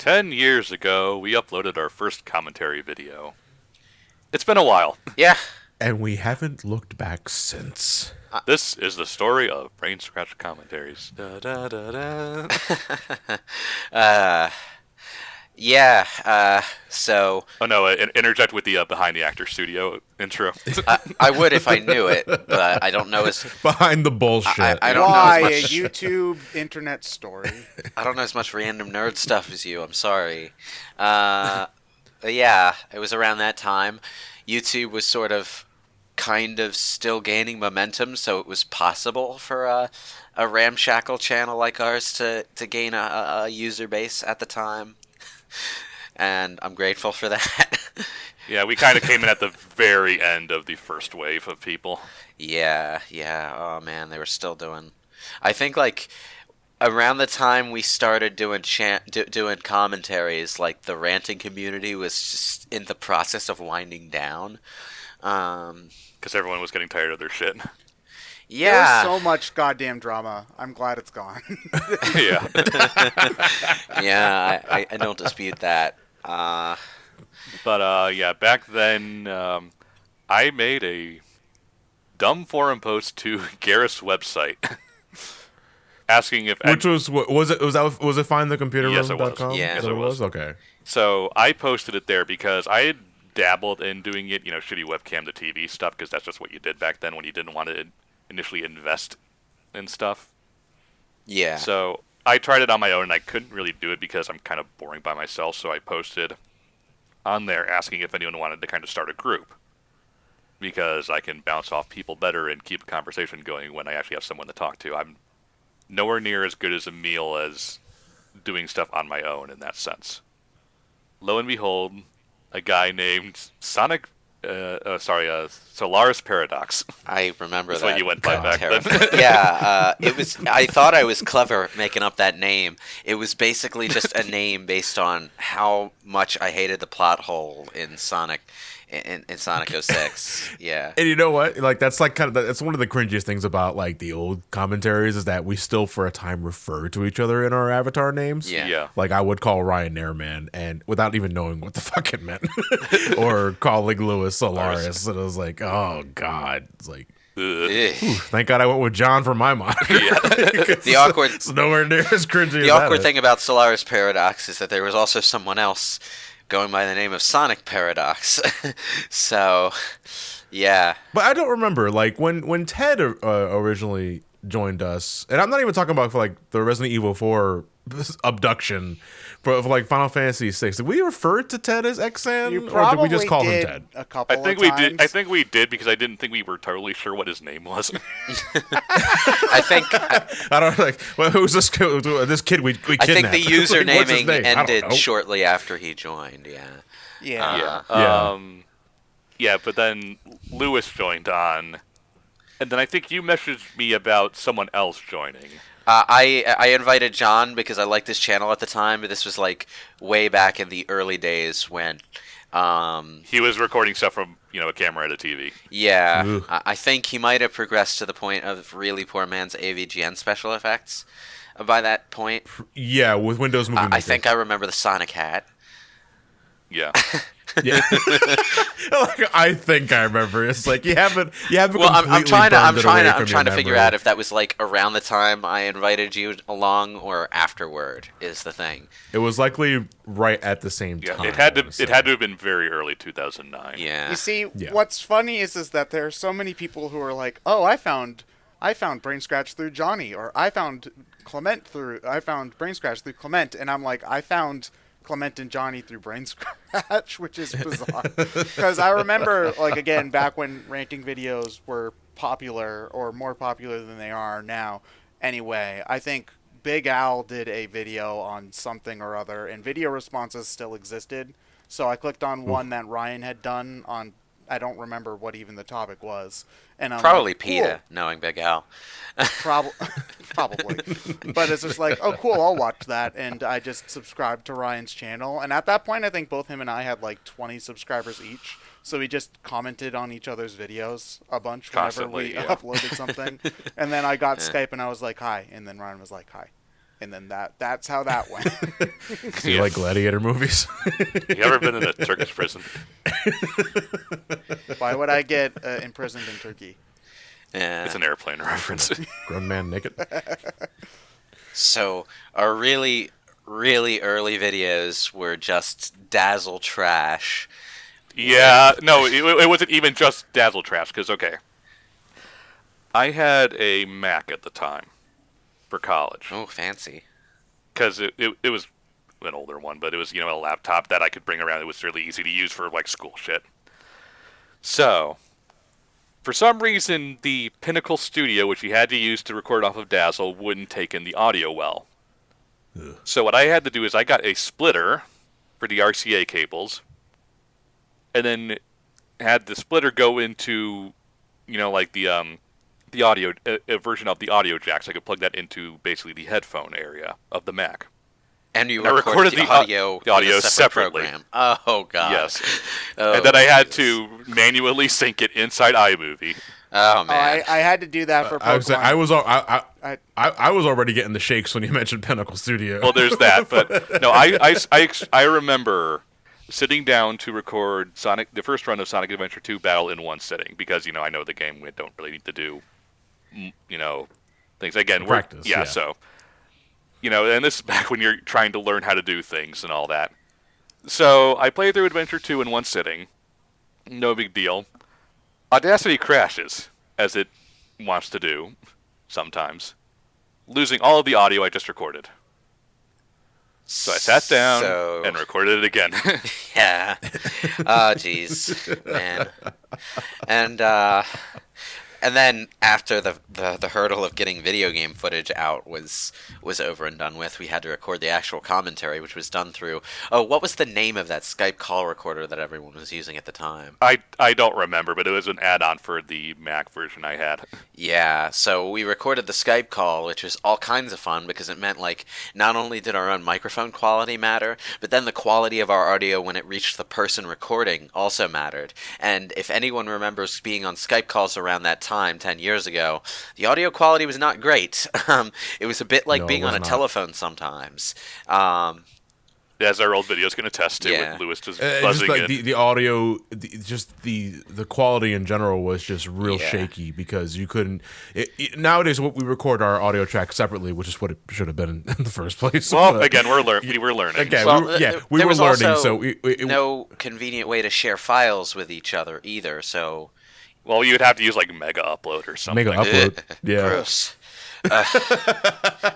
10 years ago, we uploaded our first commentary video. It's been a while. Yeah. And we haven't looked back since. This is the story of BrainScratch Commentaries. Da, da, da, da. So... Oh no, interject with the Behind the Actor Studio intro. I would if I knew it, but I don't know as... Behind the bullshit. I don't know Why as much... a YouTube internet story? I don't know as much random nerd stuff as you, I'm sorry. Yeah, it was around that time. YouTube was sort of kind of still gaining momentum, so it was possible for a ramshackle channel like ours to gain a user base at the time. And I'm grateful for that. Yeah, we kind of came in at the very end of the first wave of people. Yeah. Oh man, they were still doing... I think like around the time we started doing doing commentaries, like the ranting community was just in the process of winding down. Because everyone was getting tired of their shit. Yeah. There's so much goddamn drama. I'm glad it's gone. Yeah. Yeah, I don't dispute that. But yeah, back then, I made a dumb forum post to Gareth's website, asking if Which was it findthecomputerroom.com? Yes, it was. Yeah. Yes, it was. Okay. So I posted it there because I had dabbled in doing it, shitty webcam to TV stuff, because that's just what you did back then when you didn't want to initially invest in stuff. Yeah. So I tried it on my own, and I couldn't really do it because I'm kind of boring by myself, so I posted on there asking if anyone wanted to kind of start a group, because I can bounce off people better and keep a conversation going when I actually have someone to talk to. I'm nowhere near as good as Emil as doing stuff on my own in that sense. Lo and behold, a guy named Solaris Paradox. I remember That's that. what you went by back then. Yeah, it was. I thought I was clever making up that name. It was basically just a name based on how much I hated the plot hole in Sonic 06. Yeah. And you know what? Like that's like that's one of the cringiest things about like the old commentaries is that we still for a time refer to each other in our avatar names. Yeah. Like I would call Ryan Airman and without even knowing what the fuck it meant, or calling Lewis Solaris, and I was like, oh god, it's like. Thank God I went with John for my moniker. The awkward. It's nowhere near as cringy. The awkward thing about Solaris Paradox is that there was also someone else going by the name of Sonic Paradox. So, yeah. But I don't remember like when Ted originally joined us, and I'm not even talking about for like the Resident Evil 4 abduction, but for like Final Fantasy 6. Did we refer to Ted as Xan, You or did we just call probably him Ted? a couple I think of we times. did. I think we did because I didn't think we were totally sure what his name was. I think I don't like. Well, who's this kid? This kid we I kidnapped. think the What's his usernaming name? I don't ended know. shortly after he joined. Yeah. Yeah. Yeah. Yeah, but then Lewis joined on, and then I think you messaged me about someone else joining. I invited John because I liked his channel at the time, but this was like way back in the early days when He was recording stuff from a camera at a TV. yeah, Ooh. I think he might have progressed to the point of really poor man's AVGN special effects by that point. Yeah, with Windows Movie Maker. I think I remember the Sonic hat. Yeah. Yeah. Like, I think I remember. It's like you haven't. Well, I'm trying to figure out if if that was like around the time I invited you along or afterward is the thing. it was likely right at the same Yeah. time. It had I to. would It say. had to have been very early 2009. Yeah. You see, Yeah. what's funny is that there are so many people who are like, "Oh, I found BrainScratch through Johnny," or I found BrainScratch through Clement," and I'm like, I found Clement and Johnny through BrainScratch, which is bizarre. Because I remember, like, again, back when ranking videos were popular, or more popular than they are now. Anyway, I think Big Al did a video on something or other, and video responses still existed. So I clicked on one that Ryan had done on, I don't remember what even the topic was. And I'm Probably like, cool. PETA, knowing Big Al. Probably. But it's just like, oh, cool, I'll watch that. And I just subscribed to Ryan's channel. And at that point, I think both him and I had like 20 subscribers each. So we just commented on each other's videos a bunch whenever Constantly, we yeah. uploaded something. And then I got Skype and I was like, hi. And then Ryan was like, hi. And then that's how that went. Do you like gladiator movies? You ever been in a Turkish prison? Why would I get imprisoned in Turkey? Yeah. It's an airplane reference. Grown man naked. So our really, really early videos were just dazzle trash. Yeah, no, it wasn't even just dazzle trash, because, okay, I had a Mac at the time for college. Oh, fancy. Because it was an older one, but it was, a laptop that I could bring around. It was really easy to use for, like, school shit. So, for some reason, the Pinnacle Studio, which you had to use to record off of Dazzle, wouldn't take in the audio well. Ugh. So what I had to do is I got a splitter for the RCA cables, and then had the splitter go into, like the audio a version of the audio jack, so I could plug that into basically the headphone area of the Mac. And you I recorded the audio audio with a separate separately. program. Oh, God. Yes. Oh, And then I had Jesus. to manually sync it inside iMovie. Oh, man. I had to do that for Pokemon. I was already getting the shakes when you mentioned Pinnacle Studio. Well, there's that, but no, I remember sitting down to record the first run of Sonic Adventure 2 Battle in one sitting, because I know the game, we don't really need to do things again. Practice, yeah. So and this is back when you're trying to learn how to do things and all that. So I played through Adventure 2 in one sitting. No big deal. Audacity crashes, as it wants to do sometimes, losing all of the audio I just recorded. So I sat down and recorded it again. Yeah. Oh, jeez, man. And then after the hurdle of getting video game footage out was over and done with, we had to record the actual commentary, which was done through... Oh, what was the name of that Skype call recorder that everyone was using at the time? I don't remember, but it was an add-on for the Mac version I had. Yeah, so we recorded the Skype call, which was all kinds of fun, because it meant, like, not only did our own microphone quality matter, but then the quality of our audio when it reached the person recording also mattered. And if anyone remembers being on Skype calls around that time, 10 years ago, the audio quality was not great. It was a bit like being on a telephone sometimes. As our old videos can attest to, with Lewis just buzzing just like in. the audio, the quality in general was just real shaky, because you couldn't. Nowadays, what we record our audio tracks separately, which is what it should have been in the first place. Well, but, again, we're learning. Again, Well, we there were was learning. also So no convenient way to share files with each other either. So Well, you would have to use like Mega Upload or something. Mega Upload, yeah. Gross.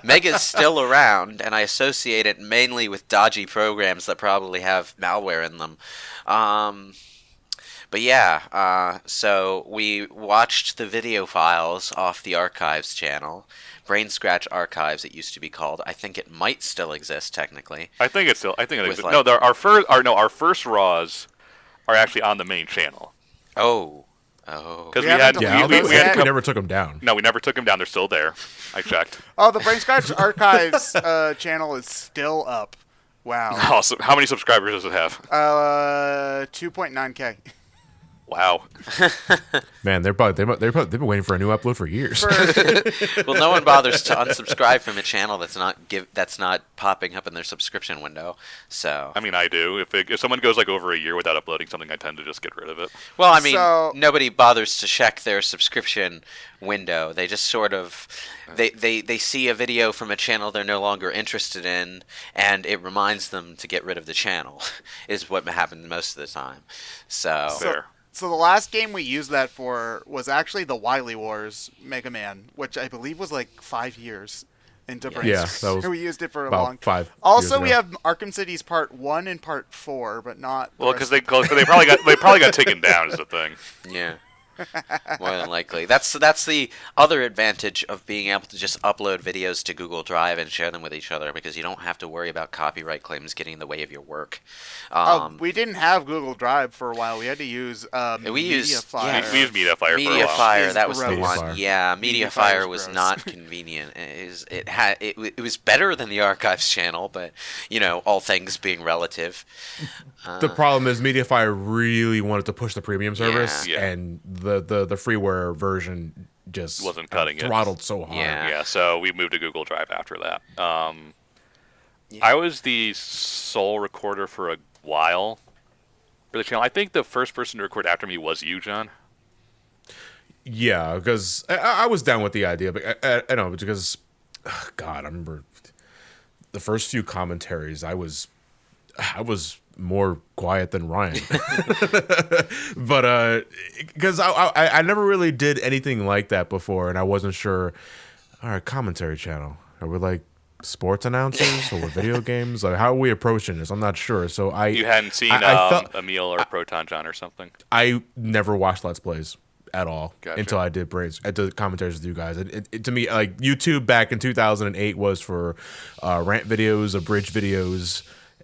Mega's still around, and I associate it mainly with dodgy programs that probably have malware in them. But yeah, so we watched the video files off the Archives channel. BrainScratch Archives, it used to be called. I think it might still exist technically. I think it exists. Like- No, our first RAWs are actually on the main channel. Oh. Because We haven't we Yeah. never took them down. No, we never took them down. They're still there. I checked. Oh, the BrainScratch Archives channel is still up. Wow. Awesome. How many subscribers does it have? 2.9K. Wow. Man, they've been waiting for a new upload for years. Well, no one bothers to unsubscribe from a channel that's not popping up in their subscription window. So I mean, I do. If someone goes like over a year without uploading something, I tend to just get rid of it. Well, I mean, So- nobody bothers to check their subscription window. They just sort of they see a video from a channel they're no longer interested in, and it reminds them to get rid of the channel. Is what happens most of the time. So Fair. So the last game we used that for was actually the Wily Wars Mega Man, which I believe was like 5 years into BrainScratch. Yeah, that was we used it for a about long 5 Also, years we ago. have Arkham City's Part 1 and Part 4, but not. the Well, rest because of they probably got taken down is the thing. yeah. More than likely. That's the other advantage of being able to just upload videos to Google Drive and share them with each other, because you don't have to worry about copyright claims getting in the way of your work. we didn't have Google Drive for a while. We had to use We used- Mediafire. We used Mediafire for a while. Mediafire, Is that was the gross. one. Mediafire. Yeah, Mediafire Mediafire is was gross. not convenient. It was better than the Archives channel, but all things being relative. The problem is Mediafire really wanted to push the premium service, Yeah. and the freeware version just Wasn't cutting it. throttled so hard. Yeah. Yeah, so we moved to Google Drive after that. Yeah. I was the sole recorder for a while for the channel. I think the first person to record after me was you, John. Yeah, because I was down with the idea, but I know because, God, I remember the first few commentaries. I was more quiet than Ryan, but because I never really did anything like that before, and I wasn't sure. All right, commentary channel. Are we like sports announcers or video games? Like, how are we approaching this? I'm not sure. So You hadn't seen I felt, Emil or Proton John or something? I never watched Let's Plays at all Gotcha. until I did commentaries with you guys. To me, like YouTube back in 2008 was for rant videos, abridged videos,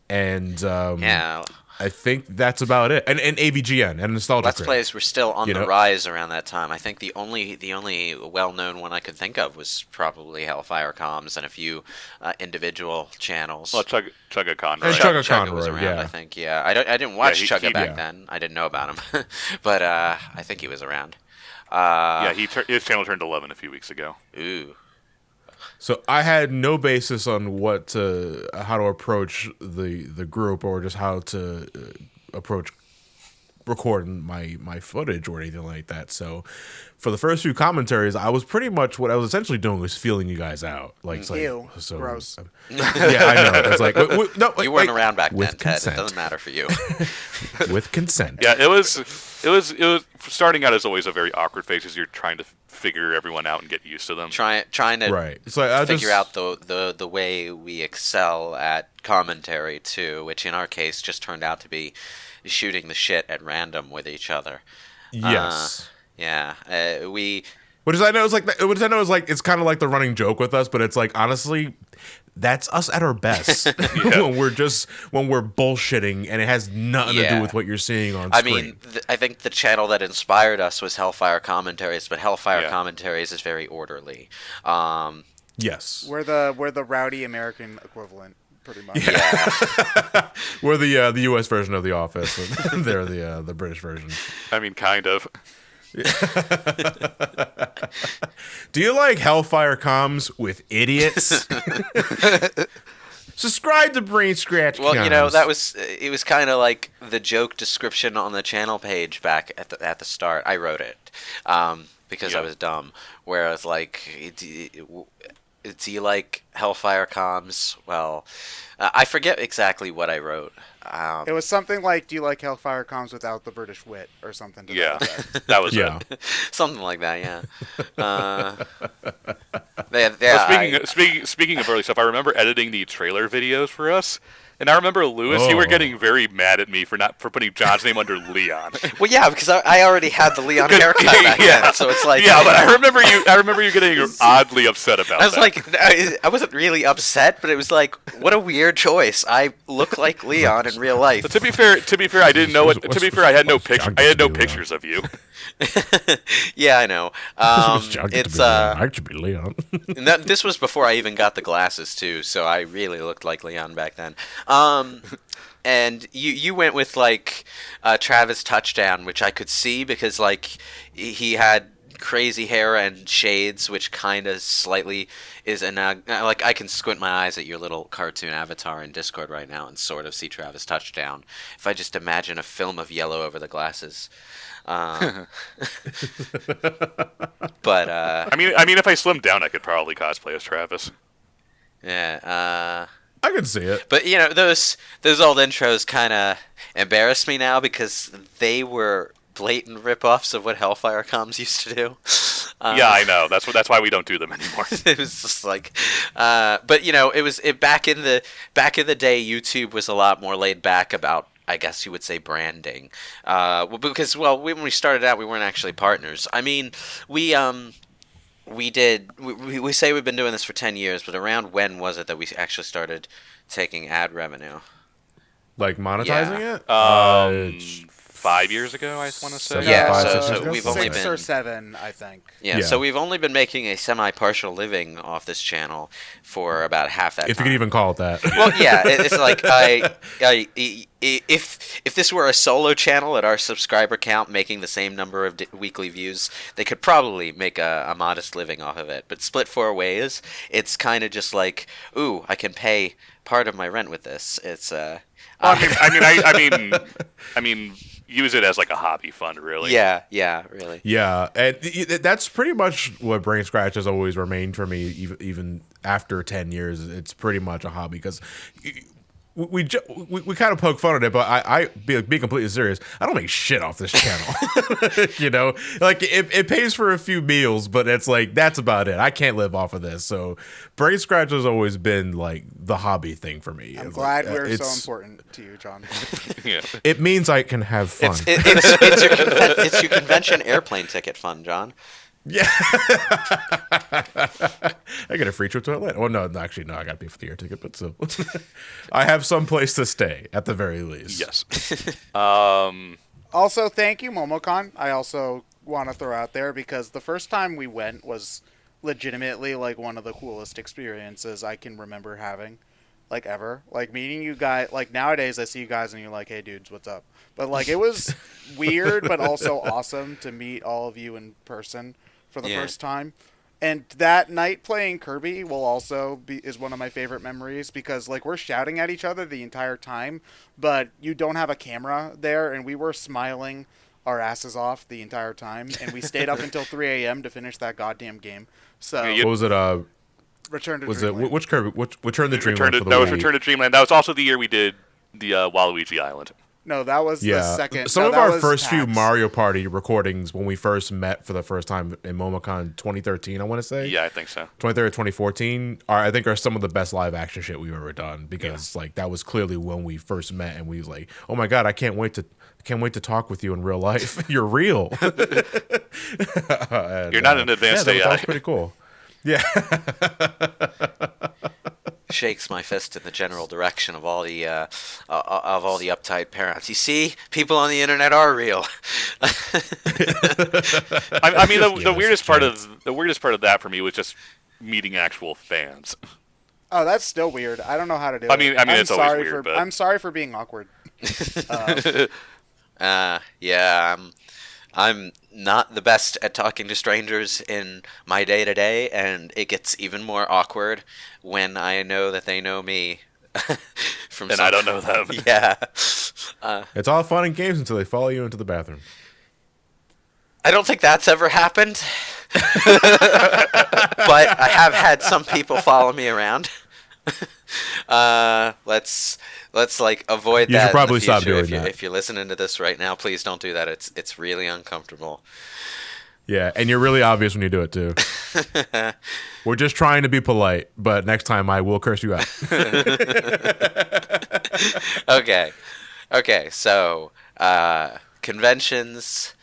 and Yeah. I think that's about it. And AVGN and Nostalgia Let's Critic. Plays were still on You the know? rise around that time. I think the only well-known one I could think of was probably Hellfire Comms and a few individual channels. Well, Chugga Khan, And right? Chugga Chugga was Conroy, around, yeah. I think. Yeah, I didn't watch he- Chugga he- back yeah. then. I didn't know about him, but I think he was around. Yeah, his channel turned 11 a few weeks ago. Ooh. So I had no basis on how to approach the group or just how to approach recording my footage or anything like that. So for the first few commentaries, I was pretty much what I was essentially doing was feeling you guys out. Like, it's like, Ew, so gross. Yeah, I know. It's like no, You weren't like, around back then, with Ted. consent. It doesn't matter for you. With consent. Yeah, it was starting out as always a very awkward phase as you're trying to figure everyone out and get used to them. trying to Right. It's like I figure out the way we excel at commentary too, which in our case just turned out to be shooting the shit at random with each other. Yes. Yeah, we. Which is I know is like it's kind of like the running joke with us, but it's like honestly, that's us at our best when we're bullshitting and it has nothing to do Yeah. with what you're seeing on I screen. mean, I think the channel that inspired us was Hellfire Commentaries, but Hellfire Yeah. Commentaries is very orderly. Yes, We're the rowdy American equivalent, pretty much. we're the U.S. version of The Office. And they're the British version. I mean, kind of. Do you like Hellfire Comms with idiots? Subscribe to BrainScratch. Well, Comms. it was kind of like the joke description on the channel page back at the start. I wrote it because I Yeah. was dumb. Whereas like, do you like Hellfire Comms? Well, I forget exactly what I wrote. It was something like, "Do you like Hellfire Comms without the British wit?" or something. To Yeah, that effect. that was Yeah. it. Something like that, yeah. Well, speaking of early stuff, I remember editing the trailer videos for us, and I remember Lewis, you were Oh. getting very mad at me for putting John's name under Leon. Well, yeah, because I already had the Leon haircut back then, so it's like, Yeah, but I remember you getting oddly upset about I was that. like, I wasn't really upset, but it was like, what a weird choice. I look like Leon in real life. But to be fair, I didn't know what. To be fair, I had no what's picture. John I had no gonna do, pictures of you. Yeah, I know. It's I should be Leon. and this was before I even got the glasses too, so I really looked like Leon back then. And you went with like Travis Touchdown, which I could see because like he had crazy hair and shades, which kind of slightly is like I can squint my eyes at your little cartoon avatar in Discord right now and sort of see Travis Touchdown if I just imagine a film of yellow over the glasses. But I mean, if I slimmed down, I could probably cosplay as Travis. yeah. I can see it. But you know those old intros kind of embarrass me now because they were blatant rip-offs of what Hellfire Comms used to do. Yeah, I know. That's why we don't do them anymore. It was just like, but you know, back in the day. YouTube was a lot more laid back about, I guess you would say, branding. Because when we started out, we weren't actually partners. I mean, we say we've been doing this for 10 years, but around when was it that we actually started taking ad revenue? Like monetizing Yeah. it? 5 years ago, I want to say. Yeah, Five, so, 6 so years ago? we've only 6 been or 7, I think. yeah, Yeah. so we've only been making a semi-partial living off this channel for about half that If you time. could even call it that. Well, yeah, it's like if this were a solo channel at our subscriber count, making the same number of weekly views, they could probably make a modest living off of it. But split 4 ways, it's kind of just like, ooh, I can pay part of my rent with this. It's Well, I mean, use it as like a hobby fund, really. yeah, really. Yeah, and that's pretty much what BrainScratch has always remained for me, even after 10 years. It's pretty much a hobby because we kind of poke fun at it, but I be completely serious. I don't make shit off this channel. You know, like it pays for a few meals, but it's like that's about it. I can't live off of this. So BrainScratch has always been like the hobby thing for me. I'm It's glad like, we're so it's- important to you, John. Yeah. It means I can have fun. It's your convention airplane ticket fund, John. Yeah. I get a free trip to Atlanta. Well, no, actually, no, I got to pay for the air ticket, but still. I have some place to stay, at the very least. Yes. Also, thank you, Momocon. I also want to throw out there because the first time we went was legitimately like one of the coolest experiences I can remember having, like ever. Like meeting you guys. Like nowadays, I see you guys and you're like, "Hey, dudes, what's up?" But like it was weird, but also awesome to meet all of you in person for the Yeah. first time. And that night playing Kirby will also is one of my favorite memories because like we're shouting at each other the entire time, but you don't have a camera there, and we were smiling our asses off the entire time, and we stayed up until 3 a.m. to finish that goddamn game. So Yeah, What was it? Return to Was Dreamland. it which Kirby? Which Return to Dreamland for the That was Wii? Return to Dreamland. That was also the year we did the Waluigi Island. No, that was the Yeah, second. some no, of that our was first few PAX. Mario Party recordings when we first met for the first time in MomoCon 2013, I want to say. Yeah, I think so. 2013 or 2014 I think are some of the best live action shit we've ever done because like that was clearly when we first met and we was like, oh my god, I can't wait to talk with you in real life. You're real. And, You're not an advanced that AI. was pretty cool. Yeah. Shakes my fist in the general direction of all the uptight parents. You see, people on the internet are real. I mean, the Yes, weirdest part of that for me was just meeting actual fans. Oh, that's still weird. I don't know how to do I it. mean, I'm it's always sorry weird, for. but- I'm sorry for being awkward. Yeah, I'm not the best at talking to strangers in my day to day, and it gets even more awkward when I know that they know me. From And I don't know them. Yeah. It's all fun and games until they follow you into the bathroom. I don't think that's ever happened. But I have had some people follow me around. Let's like avoid You that. should probably in the stop future. doing that. If you're listening to this right now, please don't do that. It's really uncomfortable. Yeah, and you're really obvious when you do it too. We're just trying to be polite, but next time I will curse you out. Okay. So conventions.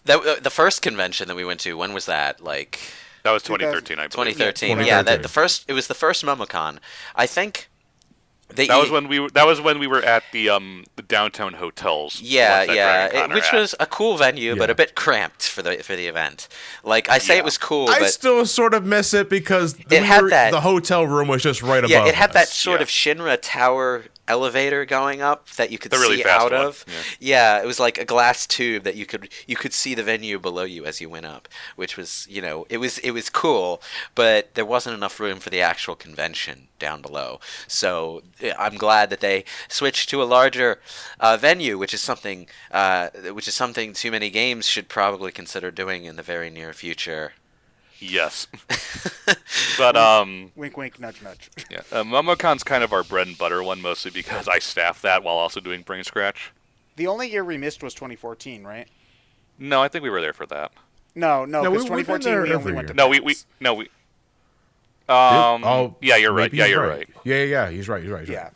The first convention that we went to, when was that? Like That was 2013, I believe. 2013. 2013. Yeah, it was the first MomoCon. I think That was when we were at the downtown hotels. Yeah, ones that yeah, Dragon Con are which at. was a cool venue, but Yeah. a bit cramped for the event. Like I say, Yeah. it was cool, I but still sort of miss it because the hotel room was just right above yeah, it had that us. sort Yeah. of Shinra tower elevator going up that you could The really see fast out one, of. yeah. Yeah, it was like a glass tube that you could see the venue below you as you went up, which was, it was cool, but there wasn't enough room for the actual convention down below. So I'm glad that they switched to a larger venue, which is something Too Many Games should probably consider doing in the very near future. Yes. But Wink, wink, nudge, nudge. yeah, MomoCon's kind of our bread and butter one, mostly because I staff that while also doing BrainScratch. The only year we missed was 2014, right? No, I think we were there for that. No, No, because we've been 2014 there we only every went to year. No, PAX. Yeah, you're right. maybe Yeah, he's you're right. Yeah, he's right. Yeah.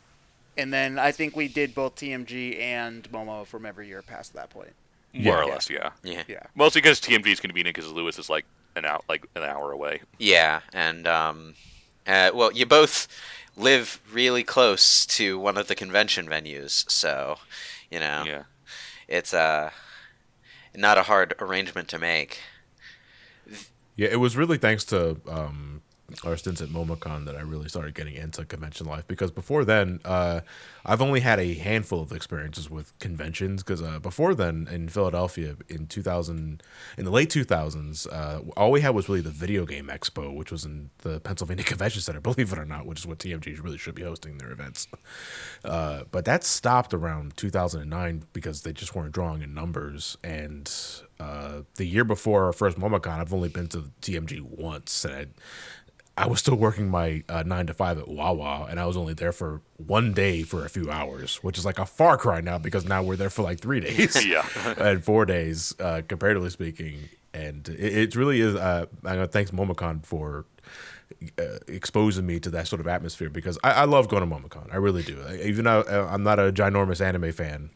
And then I think we did both TMG and Momo from every year past that point. More or Yeah. less, yeah. Yeah. Yeah. Mostly because TMG is convenient because Lewis is like an hour away. Yeah, and well, you both live really close to one of the convention venues, so Yeah. it's not a hard arrangement to make. Yeah, it was really thanks to our stints at MomoCon that I really started getting into convention life, because before then, I've only had a handful of experiences with conventions, because before then in Philadelphia in the late 2000s, all we had was really the Video Game Expo, which was in the Pennsylvania Convention Center, believe it or not, which is what TMG really should be hosting their events. But that stopped around 2009 because they just weren't drawing in numbers. And the year before our first MomoCon, I've only been to TMG once, and I was still working my 9 to 5 at Wawa, and I was only there for one day for a few hours, which is like a far cry now, because now we're there for like 3 days Yeah. and 4 days, comparatively speaking. And it really is. Thanks MomoCon for exposing me to that sort of atmosphere, because I love going to MomoCon. I really do. Even though I'm not a ginormous anime fan,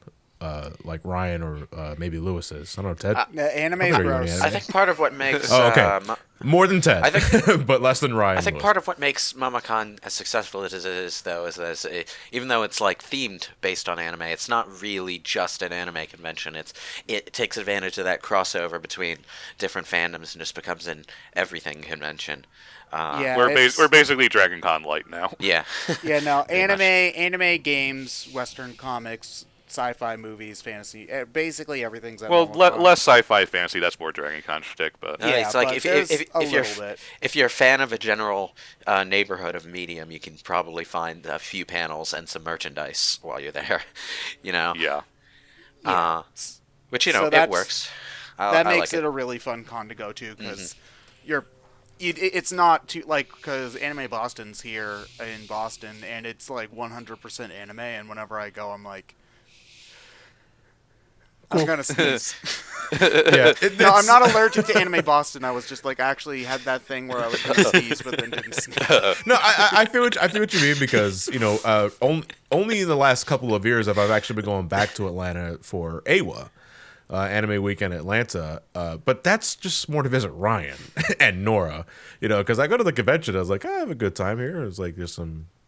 like Ryan or maybe Lewis is. I don't know, Ted. Anime I'm is sure you're gross. an anime. I think part of what makes Oh, okay. More than Ted, but less than Ryan. I think was. part of what makes MomoCon as successful as it is, though, is that even though it's like themed based on anime, it's not really just an anime convention. It takes advantage of that crossover between different fandoms and just becomes an everything convention. Yeah, We're basically Dragon Con Light now. Yeah. Yeah, no, Pretty much. anime games, Western comics, sci-fi movies, fantasy, basically everything's at Well, MomoCon. less sci-fi fantasy. That's more Dragon Con shtick, but Yeah, It's like but if there's if, a if you're little bit. if you're a fan of a general neighborhood of medium, you can probably find a few panels and some merchandise while you're there. You know. yeah. Uh, which So it that's- works. That I makes like it a really fun con to go to, because it's not too, like, because Anime Boston's here in Boston, and it's like 100% anime, and whenever I go, I'm like, I'm gonna sneeze. Yeah, No, I'm not allergic to Anime Boston. I was just like actually had that thing where I was gonna sneeze, but then didn't sneeze. No, I feel what you mean, because only in the last couple of years have I actually been going back to Atlanta for AWA, Anime Weekend Atlanta. But that's just more to visit Ryan and Nora, because I go to the convention. I was like, I have a good time here. It's like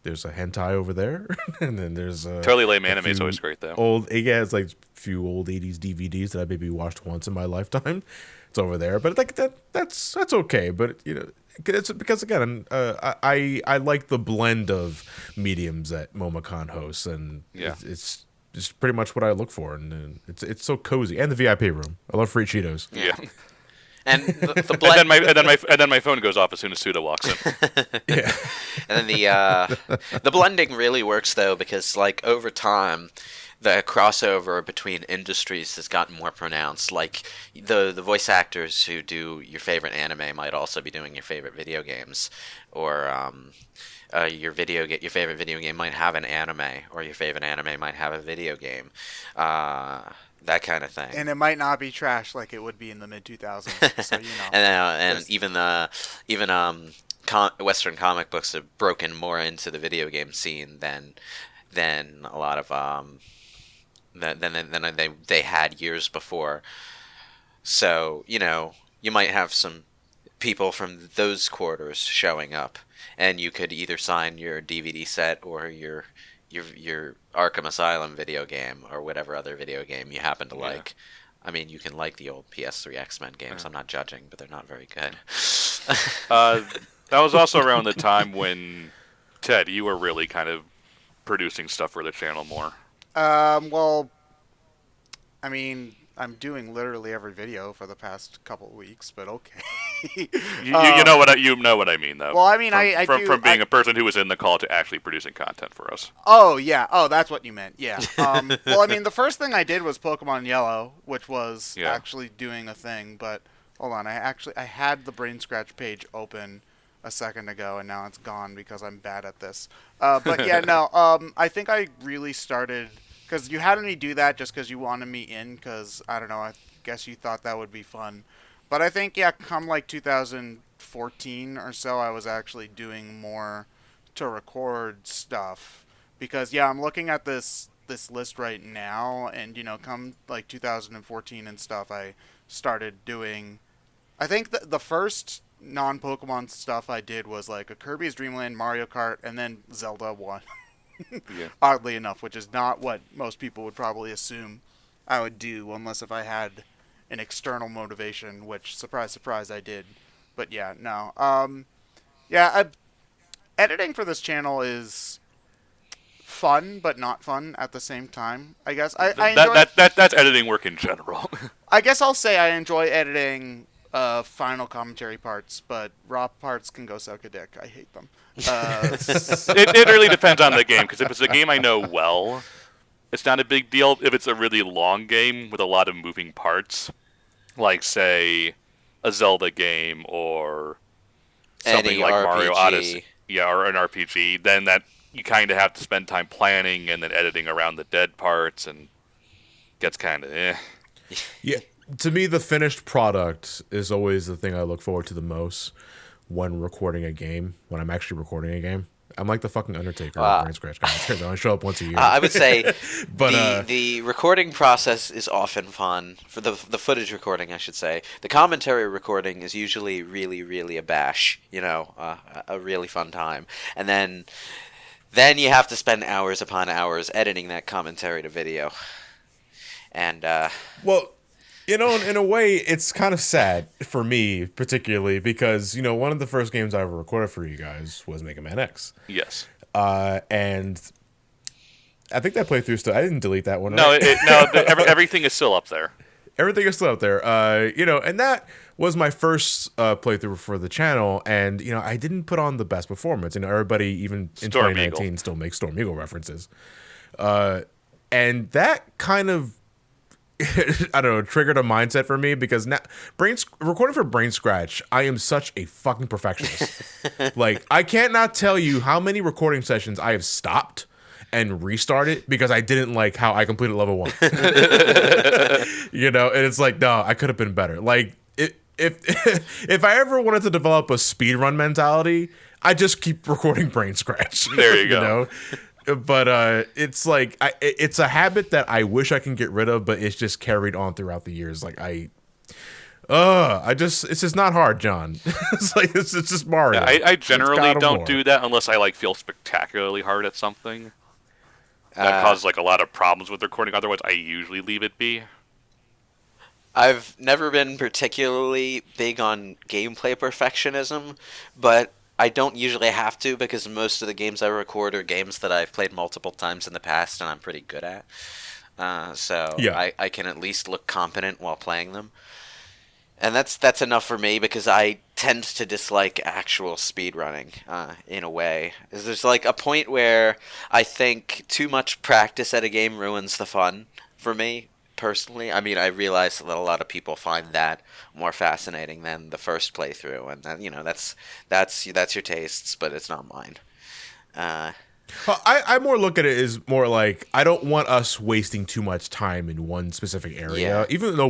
there's a hentai over there, and then there's Totally lame a anime is few always great though. it's like a few old 80s DVDs that I maybe watched once in my lifetime. It's over there, but like that's okay. But it's because again, I like the blend of mediums that MomoCon hosts, and Yeah. it's just pretty much what I look for, and it's so cozy, and the VIP room. I love free Cheetos. Yeah. And the And blend, then my phone goes off as soon as Suda walks in. Yeah, and then the blending really works though, because like over time, the crossover between industries has gotten more pronounced. Like the voice actors who do your favorite anime might also be doing your favorite video games, or your favorite video game might have an anime, or your favorite anime might have a video game. That kind of thing. And it might not be trash like it would be in the mid 2000s. So And even Western comic books have broken more into the video game scene than a lot of than they had years before. So you might have some people from those quarters showing up, and you could either sign your DVD set or your Arkham Asylum video game, or whatever other video game you happen to like. I mean, you can like the old PS3 X-Men games. I'm not judging, but they're not very good. That was also around the time when, Ted, you were really kind of producing stuff for the channel more. well, I mean, I'm doing literally every video for the past couple of weeks, but okay. You know what I mean, though. Well, I mean, from being a person who was in the call to actually producing content for us. Oh yeah. Oh, that's what you meant. Yeah. Well, I mean, the first thing I did was Pokemon Yellow, which was actually doing a thing. But hold on, I had the BrainScratch page open a second ago, and now it's gone because I'm bad at this. But yeah, no. I think I really started because you had me do that just because you wanted me in. Because I don't know. I guess you thought that would be fun. But I think come like 2014 or so, I was actually doing more to record stuff, because I'm looking at this list right now, and come like 2014 and stuff, I started doing, I think the first non-Pokemon stuff I did was like a Kirby's Dream Land, Mario Kart, and then Zelda 1. Yeah. Oddly enough, which is not what most people would probably assume. I would do unless if I had an external motivation, which surprise surprise I did. But yeah, no. Editing for this channel is fun but not fun at the same time. I guess I enjoy. That's editing work in general. I guess I'll say I enjoy editing final commentary parts, but raw parts can go suck a dick. I hate them. It really depends on the game, because if it's a game I know well, it's not a big deal. If it's a really long game with a lot of moving parts, like, say, a Zelda game or something Any like RPG. Mario Odyssey, or an RPG, then that you kind of have to spend time planning and then editing around the dead parts, and gets kind of Yeah, to me, the finished product is always the thing I look forward to the most when recording a game. When I'm actually recording a game, I'm like the fucking Undertaker of BrainScratch commentaries. I only show up once a year. I would say But the recording process is often fun. For the footage recording, I should say. The commentary recording is usually really, really a bash. A really fun time. And then you have to spend hours upon hours editing that commentary to video. And well, in a way, it's kind of sad for me, particularly because one of the first games I ever recorded for you guys was Megaman X. yes. And I think that playthrough still. I didn't delete that one. No, Right? everything is still up there. Everything is still out there. And that was my first playthrough for the channel, and I didn't put on the best performance. Everybody, even in Storm 2019, Eagle. still makes Storm Eagle references. And that kind of I don't know, triggered a mindset for me because now recording for BrainScratch, I am such a fucking perfectionist. Like, I can't not tell you how many recording sessions I have stopped and restarted because I didn't like how I completed level 1. And it's like, no, I could have been better. Like, if I ever wanted to develop a speedrun mentality, I just keep recording BrainScratch. There you go. But it's like it's a habit that I wish I can get rid of, but it's just carried on throughout the years. Like it's just not hard, John. it's just Mario. Yeah, I generally don't War. do that unless I feel spectacularly hard at something. That causes a lot of problems with recording. Otherwise, I usually leave it be. I've never been particularly big on gameplay perfectionism, but I don't usually have to because most of the games I record are games that I've played multiple times in the past and I'm pretty good at. So Yeah. I can at least look competent while playing them. And that's enough for me because I tend to dislike actual speedrunning in a way. There's a point where I think too much practice at a game ruins the fun for me. Personally, I mean, I realize that a lot of people find that more fascinating than the first playthrough, and that's your tastes, but it's not mine. I more look at it as more like I don't want us wasting too much time in one specific area, Yeah. even though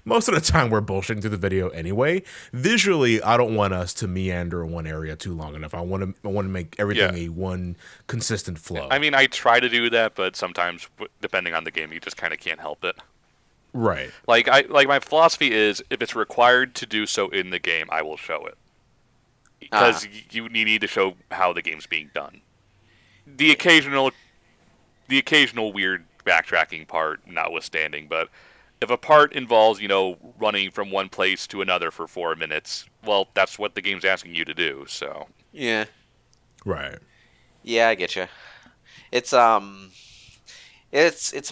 most of the time we're bullshitting through the video anyway. Visually, I don't want us to meander in one area too long enough. I want to make everything a one consistent flow. I mean, I try to do that, but sometimes, depending on the game, you just kind of can't help it. Right. Like my philosophy is, if it's required to do so in the game, I will show it. Because you need to show how the game's being done. The occasional weird backtracking part notwithstanding, but if a part involves, running from one place to another for 4 minutes, well, that's what the game's asking you to do, so. Yeah. Right. Yeah, I get you. It's a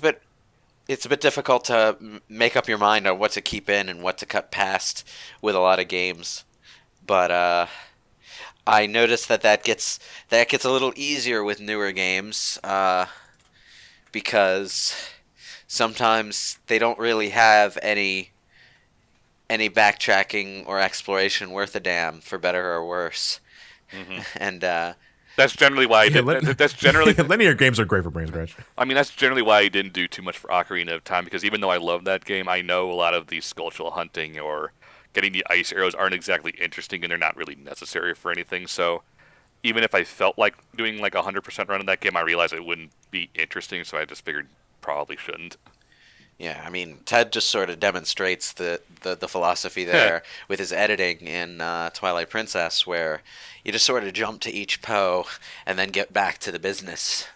bit difficult to make up your mind on what to keep in and what to cut past with a lot of games, but I noticed that gets a little easier with newer games because sometimes they don't really have any backtracking or exploration worth a damn, for better or worse. Mm-hmm. And That's generally why I did. That's generally. Linear games are great for BrainScratch. I mean, that's generally why I didn't do too much for Ocarina of Time, because even though I love that game, I know a lot of the skullshell hunting or getting the ice arrows aren't exactly interesting, and they're not really necessary for anything. So even if I felt like doing 100% run in that game, I realized it wouldn't be interesting, so I just figured probably shouldn't. yeah, I mean, Ted just sort of demonstrates the philosophy there with his editing in Twilight Princess, where you just sort of jump to each Poe and then get back to the business.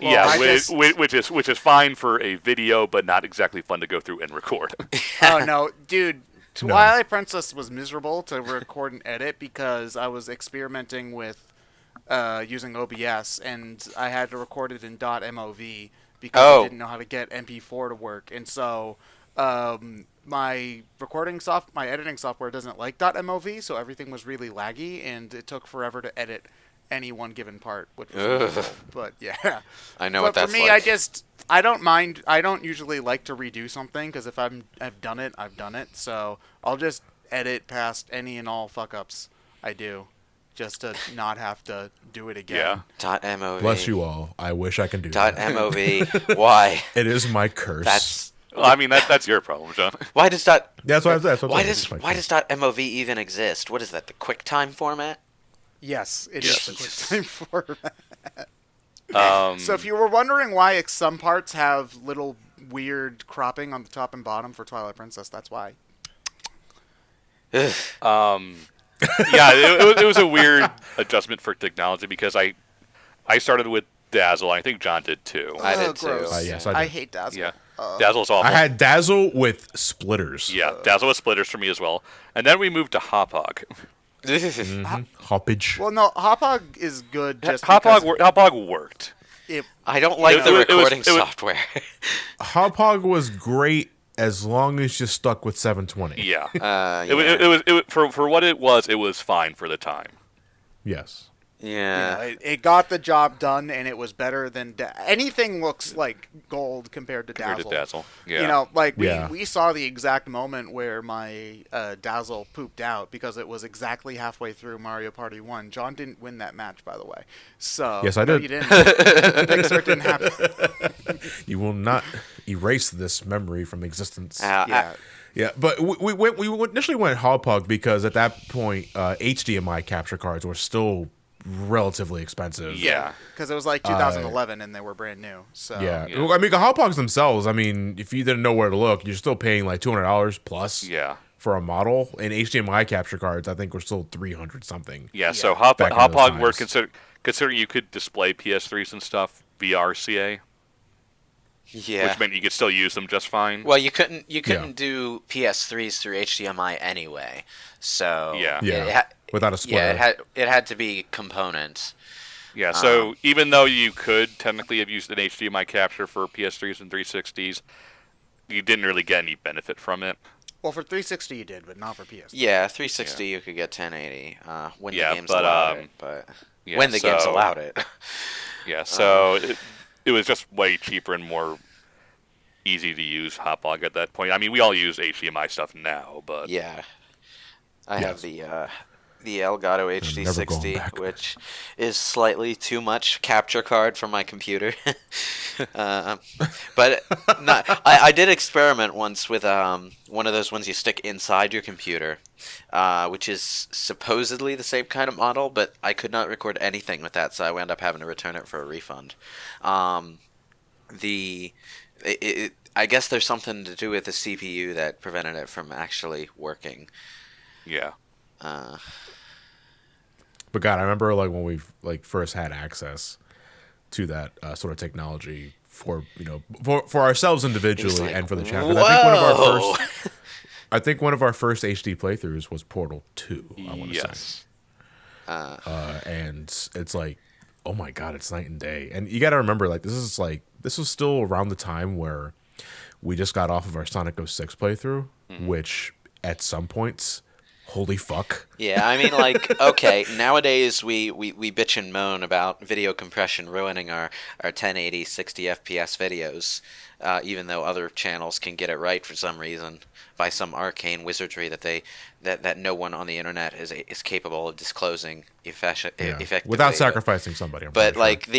yeah, I which is fine for a video, but not exactly fun to go through and record. Oh no, dude. Twilight Princess was miserable to record and edit because I was experimenting with using OBS, and I had to record it in .mov because I didn't know how to get MP4 to work, and so my editing software doesn't like .mov, so everything was really laggy, and it took forever to edit any one given part, which was miserable. But yeah, I know but what that's for me, like. I don't mind. I don't usually like to redo something because if I've done it, I've done it. So I'll just edit past any and all fuck ups I do, just to not have to do it again. Yeah. .mov. Bless you all. I wish I can do that. .mov. Why? It is my curse. That's Well, I mean that's your problem, John. why does That's what I'm why saying. does .mov even exist? What is that? The QuickTime format? Yes, it Yes. is the QuickTime format. Um, So if you were wondering why some parts have little weird cropping on the top and bottom for Twilight Princess, that's why. Ugh. yeah, it was a weird adjustment for technology because I started with Dazzle. I think John did too. I did too. Gross. Yes, I did. I hate Dazzle. Yeah, Dazzle's awful. I had Dazzle with splitters. Yeah, Dazzle with splitters for me as well. And then we moved to Hopog. Hoppage. Well, no, Hopog is good just Hopog worked. it, I don't like It the was- recording it was- software. Hopog was great as long as you stuck with 720. Yeah. Yeah. It was for what it was fine for the time. Yes. Yeah. it got the job done, and it was better than anything looks like gold compared to Compared Dazzle. to Dazzle. Yeah. You know, like Yeah. we saw the exact moment where my Dazzle pooped out because it was exactly halfway through Mario Party 1. John didn't win that match, by the way. So Yes, I no, did. You didn't. Pixar didn't happen. You will not erase this memory from existence. Yeah. Yeah, but we initially went Hopog because at that point HDMI capture cards were still relatively expensive. Yeah. Because it was like 2011 and they were brand new. So Yeah. Yeah. I mean, the Hopogs themselves, I mean, if you didn't know where to look, you're still paying like $200 plus Yeah. for a model. And HDMI capture cards, I think, were still 300 something. Yeah. So Back in those Hopog were times. considering you could display PS3s and stuff via RCA, Yeah. which meant you could still use them just fine. Well, you couldn't do PS3s through HDMI anyway. So Yeah. Yeah. Without a splitter. Yeah, it had to be components. Yeah, so even though you could technically have used an HDMI capture for PS3s and 360s, you didn't really get any benefit from it. Well, for 360 you did, but not for PS. Yeah, 360 you could get 1080 when Yeah, the games but, allowed it. But Yeah, when the games so- allowed it. Yeah, so it was just way cheaper and more easy to use Hopog at that point. I mean, we all use HDMI stuff now, but Yeah. I Yes. have the Elgato never HD60, going back. which is slightly too much capture card for my computer. But I did experiment once with one of those ones you stick inside your computer, which is supposedly the same kind of model, but I could not record anything with that, so I wound up having to return it for a refund. I guess there's something to do with the CPU that prevented it from actually working. yeah. But God, I remember like when we like first had access to that sort of technology for for ourselves individually like, and for the channel. whoa! I think one of our first HD playthroughs was Portal 2. I want to say. Yes. And it's like, oh my God, it's night and day. And you got to remember, like this was still around the time where we just got off of our Sonic 06 playthrough, which at some points, holy fuck. Yeah, I mean, like, okay, nowadays we bitch and moan about video compression ruining our 1080, 60 FPS videos, even though other channels can get it right for some reason, by some arcane wizardry that no one on the internet is capable of disclosing effectively. Without sacrificing somebody. I'm But pretty like sure.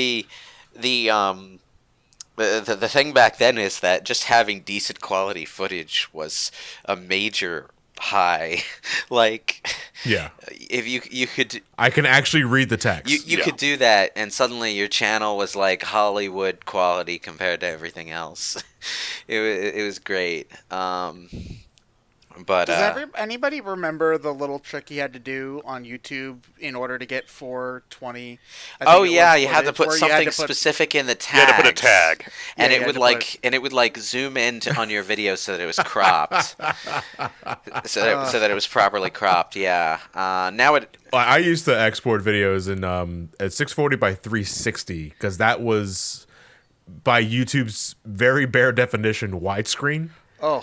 the thing back then is that just having decent quality footage was a major high. Like, Yeah. if you could I can actually read the text. you could do that, and suddenly your channel was like Hollywood quality compared to everything else. It was great. But Does anybody remember the little trick he had to do on YouTube in order to get 420? oh yeah, you had to put something specific in the tags. You had to put a tag, and it would like zoom in on your video so that it was cropped, so that it was properly cropped. Yeah. Now it. I used to export videos in at 640 by 360 because that was by YouTube's very bare definition widescreen. Oh.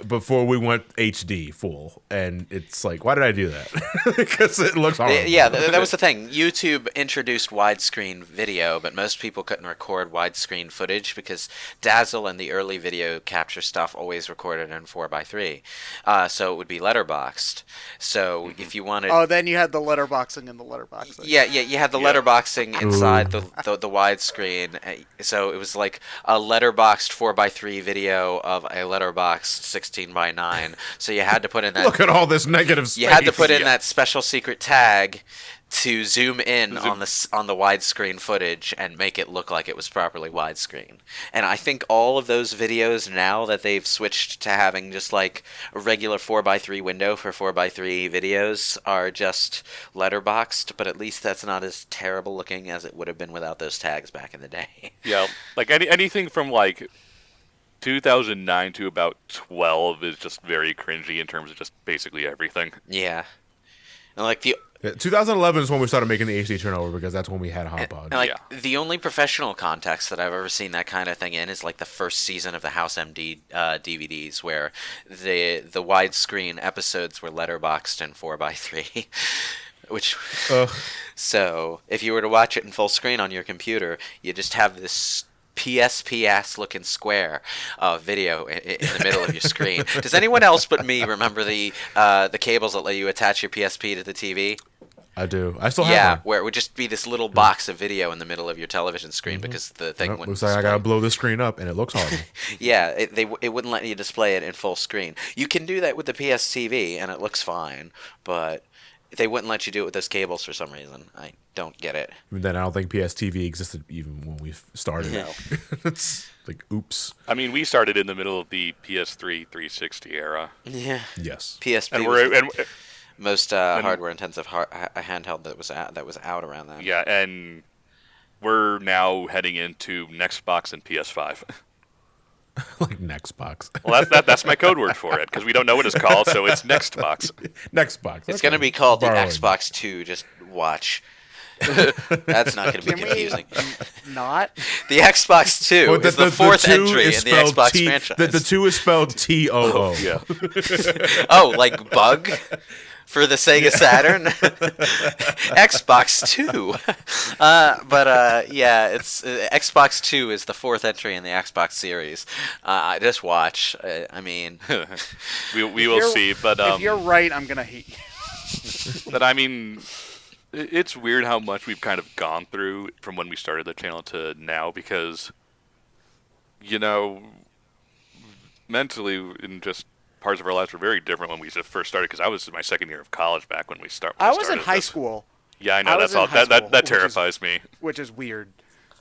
Before we went HD full, and it's like, why did I do that? Because it looks horrible. Yeah, that was the thing. YouTube introduced widescreen video, but most people couldn't record widescreen footage because Dazzle and the early video capture stuff always recorded in 4:3, so it would be letterboxed. So if you wanted, then you had the letterboxing and the letterboxing. Yeah, you had the letterboxing inside the widescreen. So it was like a letterboxed 4:3 video of a letterboxed 16:9. So you had to put in that. Look at all this negative space. You had to put in that special secret tag to zoom in on the widescreen footage and make it look like it was properly widescreen. And I think all of those videos now that they've switched to having just like a regular 4:3 window for 4:3 videos are just letterboxed, but at least that's not as terrible looking as it would have been without those tags back in the day. Yeah, like anything from like 2009 to about 12 is just very cringy in terms of just basically everything. Yeah. And like the 2011 is when we started making the HD turnover because that's when we had HotPod. Like the only professional context that I've ever seen that kind of thing in is like the first season of the House MD DVDs, where the widescreen episodes were letterboxed in 4:3. Which, so if you were to watch it in full screen on your computer, you just have this PSP-ass looking square video in the middle of your screen. Does anyone else but me remember the cables that let you attach your PSP to the TV? I do. I still have one. one. Where it would just be this little box of video in the middle of your television screen because the thing wouldn't looks like I gotta blow the screen up, and it looks horrible. Yeah, it wouldn't let you display it in full screen. You can do that with the PS TV, and it looks fine, but they wouldn't let you do it with those cables for some reason. I don't get it. And then I don't think PS TV existed even when we started. No. It's like, oops. I mean, we started in the middle of the PS3 360 era. Yeah. Yes. PSP and was most hardware-intensive handheld that was out around that. Yeah, and we're now heading into Nextbox and PS5. Like Nextbox. Well, that's my code word for it because we don't know what it's called, so it's Nextbox. Nextbox. It's going to be called the Xbox 2. Just watch. That's not going to be confusing. Not the Xbox 2 is the fourth entry in the Xbox franchise. The 2 is spelled TOO. Yeah. Oh, like bug for the Sega Saturn. Xbox 2. Yeah, it's Xbox 2 is the fourth entry in the Xbox series. Just watch. I mean, we will see. But if you're right, I'm gonna hate you. But I mean, it's weird how much we've kind of gone through from when we started the channel to now because, you know, mentally in just parts of our lives were very different when we first started because I was in my second year of college back when we started. I was in high school. Yeah, I know. That's all. That terrifies me. Which is weird.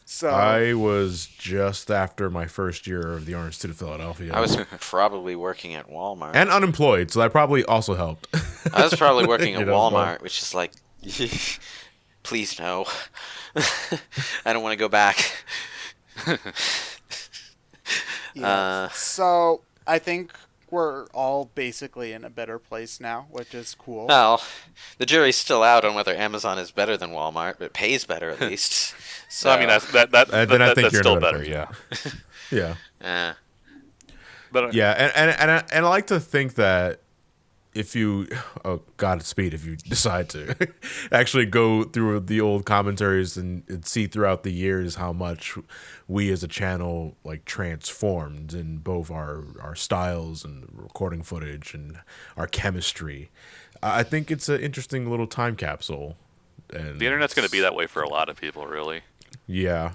So I was just after my first year of the Art Institute of Philadelphia. I was probably working at Walmart. And unemployed, so that probably also helped. I was probably working at Walmart, which is like, please no. I don't want to go back. So I think we're all basically in a better place now, which is cool. Well, the jury's still out on whether Amazon is better than Walmart, but it pays better at least. So I mean, that's still better. Yeah. Yeah. But and I like to think that if you, Godspeed, if you decide to actually go through the old commentaries and see throughout the years how much we as a channel like transformed in both our styles and recording footage and our chemistry, I think it's an interesting little time capsule. And the internet's going to be that way for a lot of people, really. Yeah,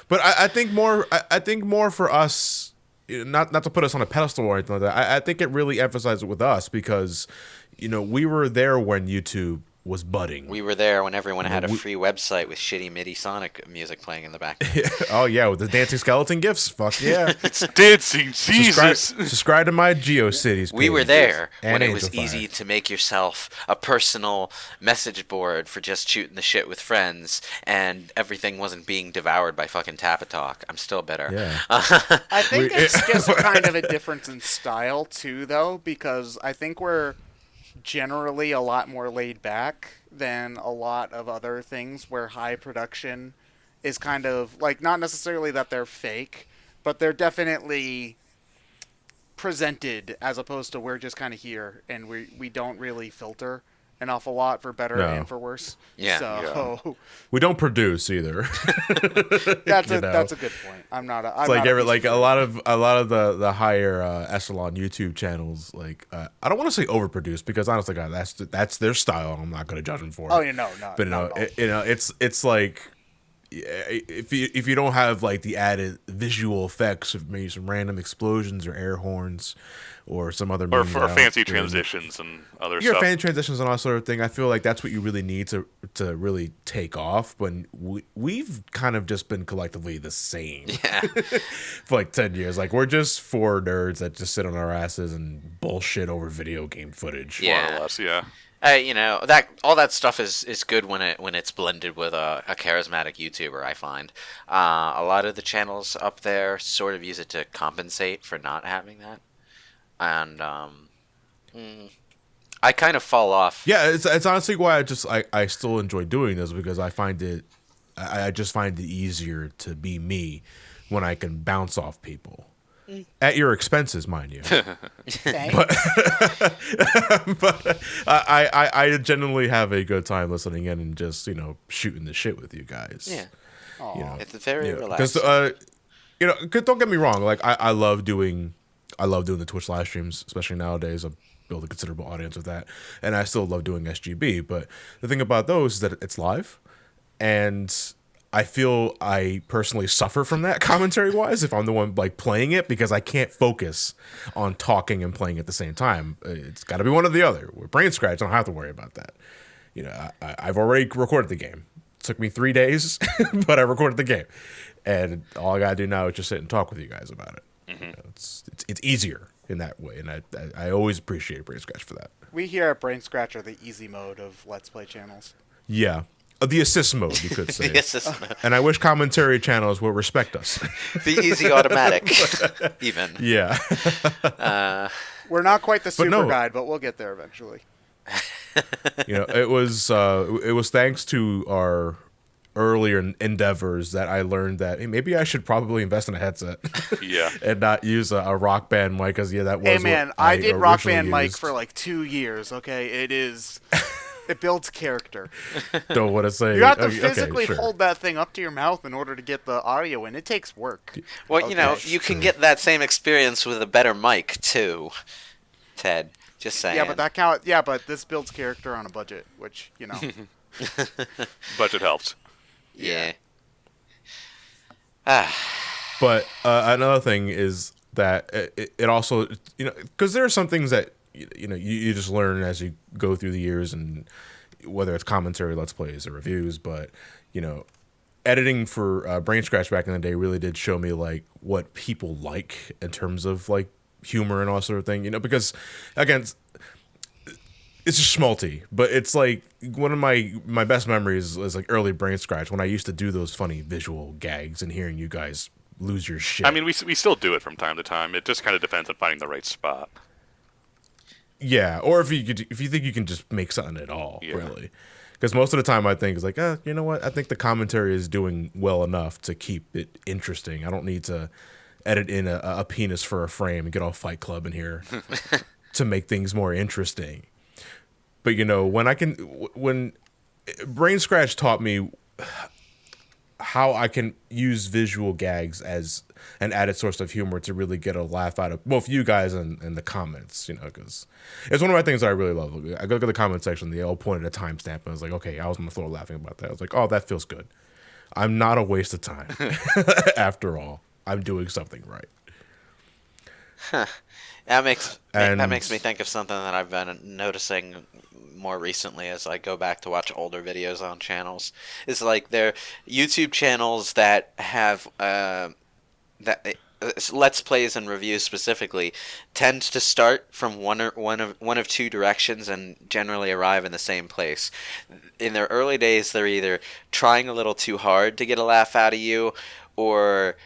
but I think more. I think more for us. Not to put us on a pedestal or anything like that. I think it really emphasized it with us because, you know, we were there when YouTube was budding. We were there when everyone had a free website with shitty MIDI Sonic music playing in the background. Oh yeah, with the dancing skeleton gifs. Fuck yeah. It's dancing Jesus. Subscribe to my GeoCities page. We were there And when it Angel was Fire. easy to make yourself a personal message board for just shooting the shit with friends, and everything wasn't being devoured by fucking Tapatalk. I'm still bitter. Yeah. I think it's just kind of a difference in style too, though, because I think we're generally a lot more laid back than a lot of other things where high production is kind of like, not necessarily that they're fake, but they're definitely presented, as opposed to we're just kind of here and we don't really filter an awful lot for better No. and for worse. Yeah. So We don't produce either. that's You a know? that's a good point. I'm not a. I'm It's like not a piece a of lot of the higher echelon YouTube channels. Like I don't want to say overproduced, because honestly, God, that's their style. I'm not going to judge them for it. Oh, you know, no, But not at all. it's like, if you don't have like the added visual effects of maybe some random explosions or air horns or some other Or means for out fancy there, transitions and other your stuff. fan transitions and all that sort of thing, I feel like that's what you really need to really take off. When we've kind of just been collectively the same Yeah. for like 10 years. Like, we're just four nerds that just sit on our asses and bullshit over video game footage. Yeah. More or less, yeah. You know, that all that stuff is good when it's blended with a charismatic YouTuber. I find a lot of the channels up there sort of use it to compensate for not having that, and I kind of fall off. Yeah, it's honestly why I still enjoy doing this, because I just find it easier to be me when I can bounce off people. At your expenses, mind you. Thanks. But I genuinely have a good time listening in and just, shooting the shit with you guys. Yeah, You know, it's very because relaxing. don't get me wrong, like I love doing the Twitch live streams, especially nowadays. I've built a considerable audience with that, and I still love doing SGB. But the thing about those is that it's live, and I feel I personally suffer from that commentary wise if I'm the one like playing it, because I can't focus on talking and playing at the same time. It's got to be one or the other. With BrainScratch, I don't have to worry about that. I've already recorded the game. It took me 3 days, but I recorded the game, and all I gotta do now is just sit and talk with you guys about it. It's easier in that way, and I always appreciate BrainScratch for that. We here at BrainScratch are the easy mode of Let's Play channels. Yeah. The assist mode, you could say. The assist mode. And I wish commentary channels will respect us. The easy automatic, even. Yeah. We're not quite the super no. guide, but we'll get there eventually. It was thanks to our earlier endeavors that I learned that, hey, maybe I should probably invest in a headset. Yeah. And not use a Rock Band mic, because that was Hey man, what I did Rock originally Band mic used. for like 2 years. Okay, it builds character. Don't want to say. You have to okay, physically sure. hold that thing up to your mouth in order to get the audio in. It takes work. Well, you can get that same experience with a better mic too, Ted. Just saying. Yeah, but that count. Yeah, but this builds character on a budget, which Budget helps. Yeah. But another thing is that it also, because there are some things that you just learn as you go through the years, and whether it's commentary, let's plays, or reviews. But editing for BrainScratch back in the day really did show me like what people like in terms of like humor and all sort of thing. Because again, it's just schmaltzy, but it's like one of my best memories is like early BrainScratch, when I used to do those funny visual gags and hearing you guys lose your shit. I mean, we still do it from time to time. It just kind of depends on finding the right spot. Yeah, or if you think you can just make something at all, Yeah. really. Because most of the time I think it's like, you know what? I think the commentary is doing well enough to keep it interesting. I don't need to edit in a penis for a frame and get all Fight Club in here to make things more interesting. But when BrainScratch taught me how I can use visual gags as an added source of humor to really get a laugh out of both you guys and the comments, because it's one of my things that I really love. I go to the comment section, they all pointed a timestamp, and I was like, okay, I was on the floor laughing about that. I was like, oh, that feels good. I'm not a waste of time. After all, I'm doing something right. That makes And- that makes me think of something that I've been noticing more recently as I go back to watch older videos on channels. It's like they're YouTube channels that have Let's Plays and reviews specifically tend to start from one of two directions and generally arrive in the same place. In their early days, they're either trying a little too hard to get a laugh out of you, or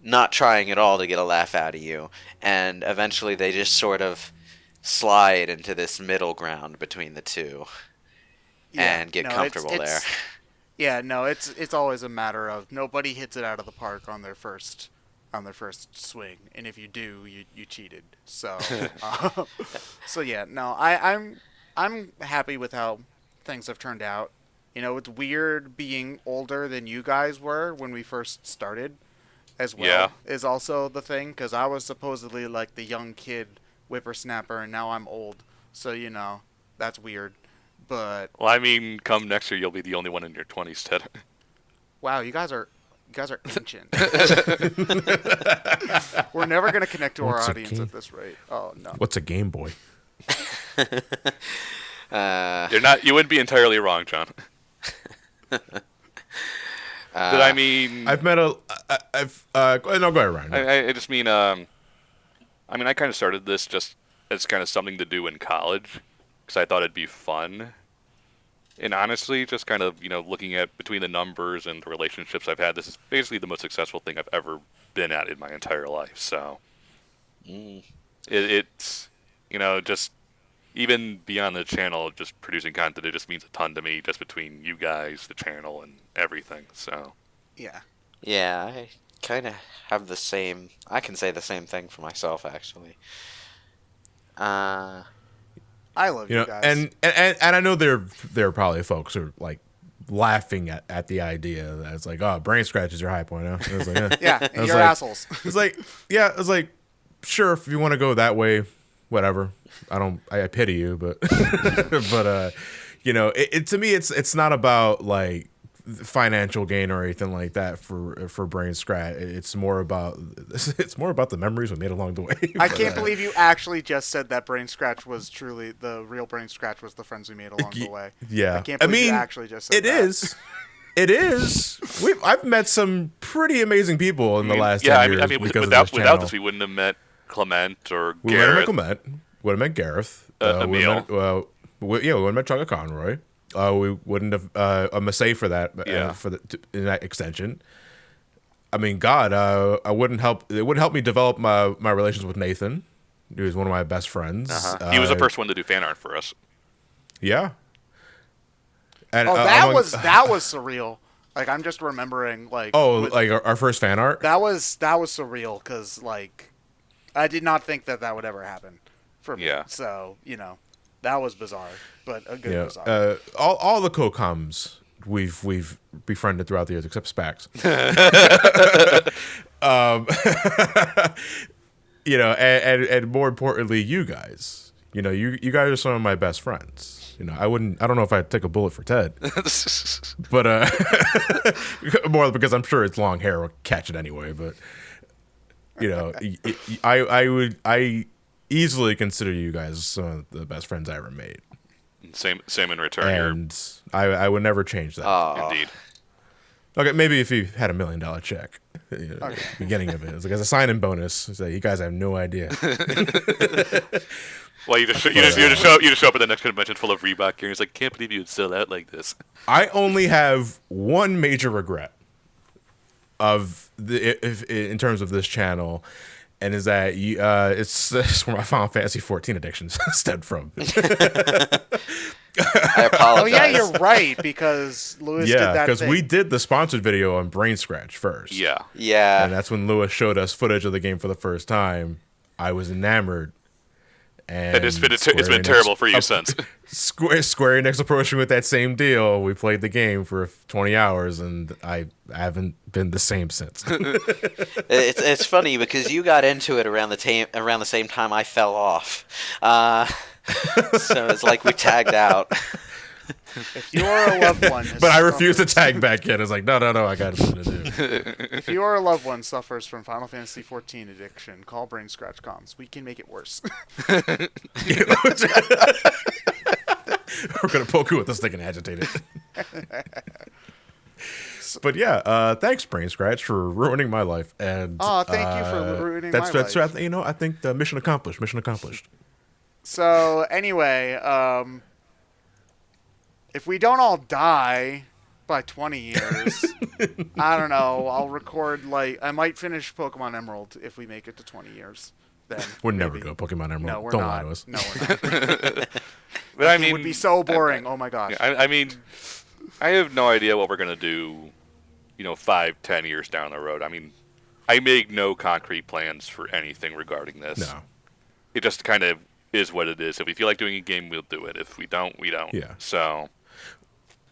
not trying at all to get a laugh out of you, and eventually they just sort of slide into this middle ground between the two and get comfortable there. Yeah, no, it's always a matter of nobody hits it out of the park on their first swing, and if you do, you cheated. So, so yeah, no, I'm happy with how things have turned out. You know, it's weird being older than you guys were when we first started, as well. Yeah. Is also the thing, because I was supposedly like the young kid whippersnapper, and now I'm old. So you know, that's weird. But Well, I mean, come next year, you'll be the only one in your 20s, Ted. wow, you guys are ancient. We're never gonna connect to our What's a audience game? at this rate. Oh no. What's a Game Boy? You're not. You wouldn't be entirely wrong, John. But I mean, I've met a. No, go ahead, Ryan. I just mean, I kind of started this just as kind of something to do in college because I thought it'd be fun. And honestly, just kind of, looking at between the numbers and the relationships I've had, this is basically the most successful thing I've ever been at in my entire life. So it's, just even beyond the channel, just producing content, it just means a ton to me just between you guys, the channel, and everything. So Yeah. Yeah, I kind of have the same. I can say the same thing for myself, actually. I love you guys. and I know there are probably folks who are like laughing at the idea that it's like, oh, BrainScratch is your high point. Huh? It was like, yeah, I was you're like- assholes. It's like, yeah, it's like, sure, if you want to go that way, whatever. I pity you, but but to me, it's not about like financial gain or anything like that for BrainScratch. It's more about the memories we made along the way. I can't believe you actually just said that BrainScratch was truly the real BrainScratch was the friends we made along the way. Yeah, I can't believe you actually just said it that. is. It is. I've met some pretty amazing people in the last 10 yeah, years I mean, because without of this channel. this, we wouldn't have met Clement or We would have met Garrett. Clement. Would have met Gareth. Emil. We would have met Chugga Conroy. We wouldn't have a Massey for that. Yeah. In that extension. I mean, God, I wouldn't help. It wouldn't help me develop my relations with Nathan. He was one of my best friends. He was the first one to do fan art for us. Yeah. And that was surreal. Like I'm just remembering like like our first fan art. that was surreal because like I did not think that would ever happen for me. Yeah. So that was bizarre, but a good bizarre. All the co-coms we've befriended throughout the years except Spax. And more importantly, you guys. You guys are some of my best friends. I don't know if I'd take a bullet for Ted, but more because I'm sure its long hair will catch it anyway. But I easily consider you guys some of the best friends I ever made. Same in return. And I would never change that. Indeed. Okay, maybe if you had $1 million check, at the beginning of it, it's like as a sign-in bonus. It's like, you guys have no idea. Well, you just show up at the next convention full of Reebok gear. And it's like, can't believe you would sell out like this. I only have one major regret in terms of this channel, and is that it's where my Final Fantasy 14 addictions stemmed from. I apologize. Oh yeah, you're right because Lewis did that because thing. we did the sponsored video on BrainScratch first. Yeah. Yeah. And that's when Lewis showed us footage of the game for the first time. I was enamored. And It's been terrible for you since. Square Enix approaching with that same deal. We played the game for 20 hours, and I haven't been the same since. It's funny because you got into it around the same time I fell off. So it's like we tagged out. If you or a loved one, But I refuse to tag back in. It's like, no, I got something to do. If you or a loved one suffers from Final Fantasy XIV addiction, call BrainScratch Comms. We can make it worse. We're gonna poke you with this thing and agitate it. But yeah, thanks, BrainScratch, for ruining my life. And thank you for ruining my life. I think the mission accomplished. Mission accomplished. So anyway, if we don't all die by 20 years, I don't know. I'll record I might finish Pokemon Emerald if we make it to 20 years. Then We're maybe. never going to Pokemon Emerald. No, we're Don't not. lie to us. No, we're not. But I It mean, would be so boring. Oh my gosh. I mean, I have no idea what we're gonna do. 5-10 years down the road. I mean, I make no concrete plans for anything regarding this. No. It just kind of is what it is. If we feel like doing a game, we'll do it. If we don't, we don't. Yeah. So.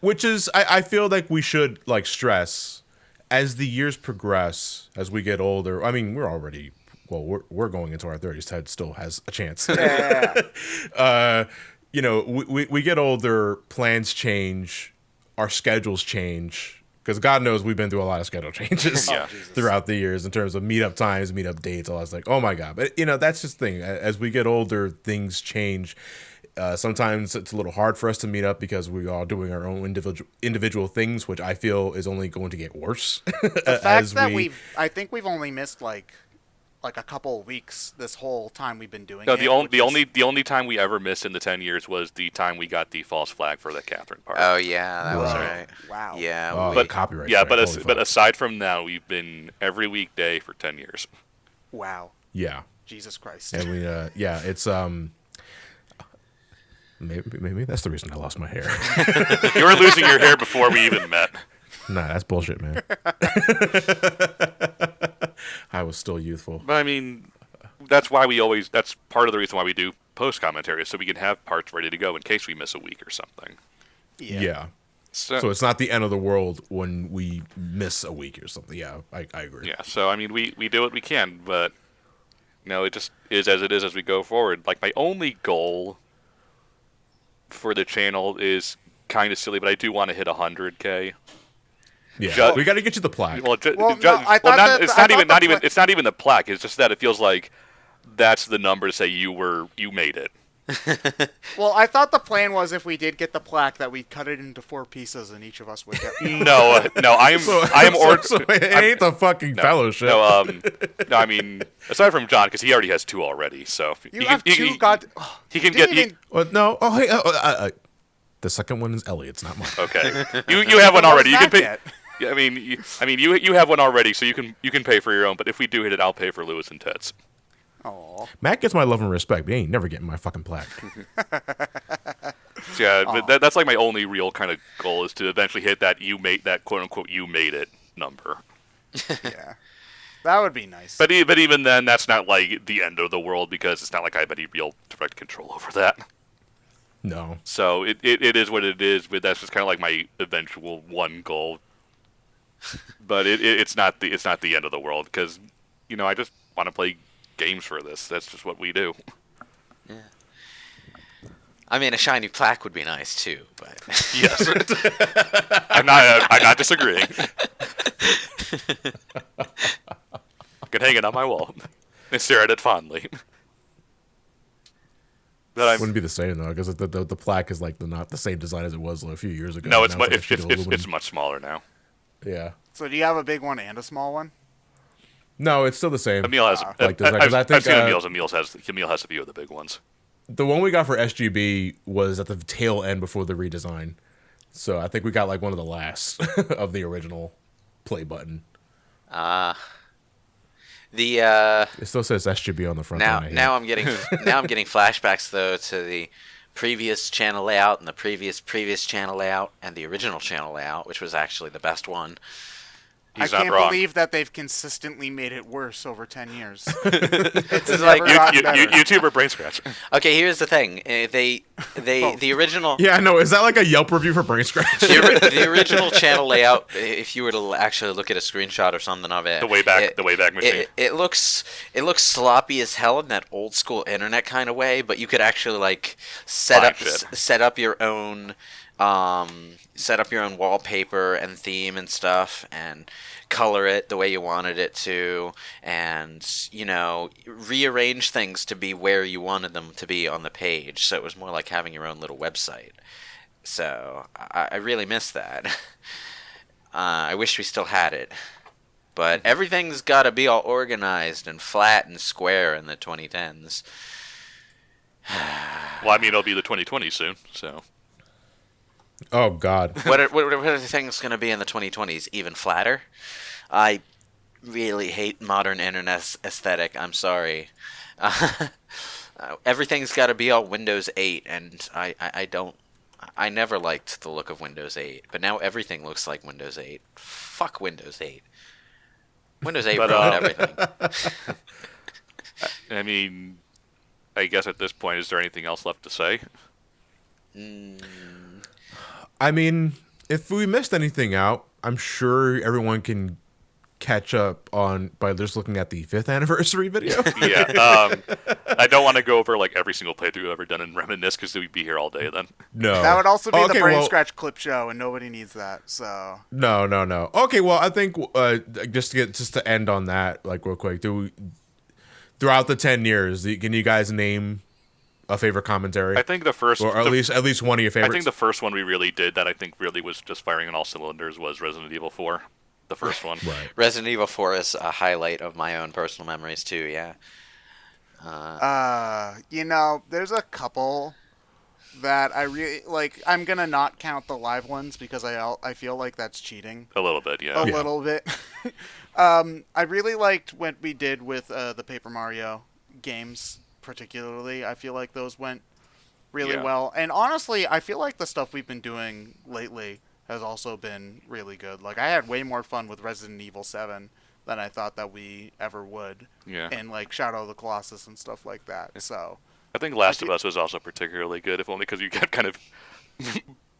Which is, I feel like we should stress as the years progress, as we get older. I mean, we're already, we're going into our 30s. Ted still has a chance. Yeah. We get older, plans change, our schedules change. Because God knows we've been through a lot of schedule changes throughout the years in terms of meetup times, meetup dates, all that's oh my God. But, that's just the thing. As we get older, things change. Sometimes it's a little hard for us to meet up because we're all doing our own individual things, which I feel is only going to get worse. The fact that I think we've only missed like a couple of weeks this whole time we've been doing No, it. the only time we ever missed in the 10 years was the time we got the false flag for the Catherine part. Oh yeah, that was right. Wow. Yeah, But copyright. Yeah, strike, but aside from that, we've been every weekday for 10 years. Wow. Yeah. Jesus Christ. And we it's maybe that's the reason I lost my hair. You were losing your hair before we even met. Nah, that's bullshit, man. I was still youthful. But I mean, that's part of the reason why we do post commentaries, so we can have parts ready to go in case we miss a week or something. Yeah. So it's not the end of the world when we miss a week or something. Yeah, I agree. Yeah, so I mean, we do what we can, but it just is as it is as we go forward. Like, my only goal for the channel is kind of silly, but I do want to hit 100K. Yeah, we got to get you the plaque. It's not even the plaque. It's just that it feels like that's the number to say you made it. Well, I thought the plan was if we did get the plaque that we'd cut it into 4 pieces and each of us would get. No, it ain't the fucking fellowship. No, I mean, aside from John, because he already has 2 already, so You have 2 he can get. No, the second one is Elliot's, not mine. Okay, you have one already. You can pay. Get? Yeah, I mean, you have one already, so you can pay for your own. But if we do hit it, I'll pay for Lewis and Ted's. Aw. Matt gets my love and respect, but he ain't never getting my fucking plaque. Yeah, but that's like my only real kind of goal is to eventually hit that quote unquote you made it number. Yeah, that would be nice. But even then, that's not like the end of the world because it's not like I have any real direct control over that. No. So it is what it is, but that's just kind of like my eventual one goal. But it's not the end of the world because I just want to play games for this. That's just what we do. Yeah. I mean, a shiny plaque would be nice too, but yes, I'm not disagreeing. I can hang it on my wall and stare at it fondly. Wouldn't be the same though, because the plaque is like not the same design as it was a few years ago. No, it's much smaller now. Yeah. So do you have a big one and a small one? No, it's still the same. Emil has. I've seen Emil's. Emil has a few of the big ones. The one we got for SGB was at the tail end before the redesign, so I think we got like one of the last of the original play button. It still says SGB on the front. Now I'm getting flashbacks though to the previous channel layout and the previous channel layout and the original channel layout, which was actually the best one. He's I not can't wrong. believe that they've consistently made it worse over 10 years. It's like YouTuber BrainScratch. Okay, here's the thing. The original. Yeah, no. Is that like a Yelp review for BrainScratch? The original channel layout. If you were to actually look at a screenshot or something of it, the Wayback Machine. It looks sloppy as hell in that old school internet kind of way. But you could actually like set up your own set up your own wallpaper and theme and stuff, and color it the way you wanted it to, and rearrange things to be where you wanted them to be on the page. So it was more like having your own little website. So I really miss that. I wish we still had it. But everything's got to be all organized and flat and square in the 2010s. Well, I mean, it'll be the 2020s soon, so. Oh God. What are things going to be in the 2020s? Even flatter? I really hate modern internet aesthetic. I'm sorry. Everything's got to be all Windows 8, and I never liked the look of Windows 8, but now everything looks like Windows 8. Fuck Windows 8. Windows 8 ruined everything. I mean, I guess at this point, is there anything else left to say? I mean, if we missed anything out, I'm sure everyone can catch up on by just looking at the 5th anniversary video. Yeah. I don't want to go over like every single playthrough I've ever done and reminisce because we'd be here all day then. No. That would also be the Okay, BrainScratch clip show, and nobody needs that. So No. Okay, well, I think just to end on that, like real quick, throughout the 10 years, can you guys name a favorite commentary? I think the first, or at least one of your favorites. I think the first one we really did that I think really was just firing on all cylinders was Resident Evil 4, the first one. Right. Resident Evil 4 is a highlight of my own personal memories too. Yeah. there's a couple that I really like. I'm gonna not count the live ones because I feel like that's cheating. A little bit, yeah. A little bit. I really liked what we did with the Paper Mario games, particularly. I feel like those went really well. And honestly, I feel like the stuff we've been doing lately has also been really good. Like, I had way more fun with Resident Evil 7 than I thought that we ever would. Yeah. And, like, Shadow of the Colossus and stuff like that. So I think Last of Us was also particularly good, if only because you kept kind of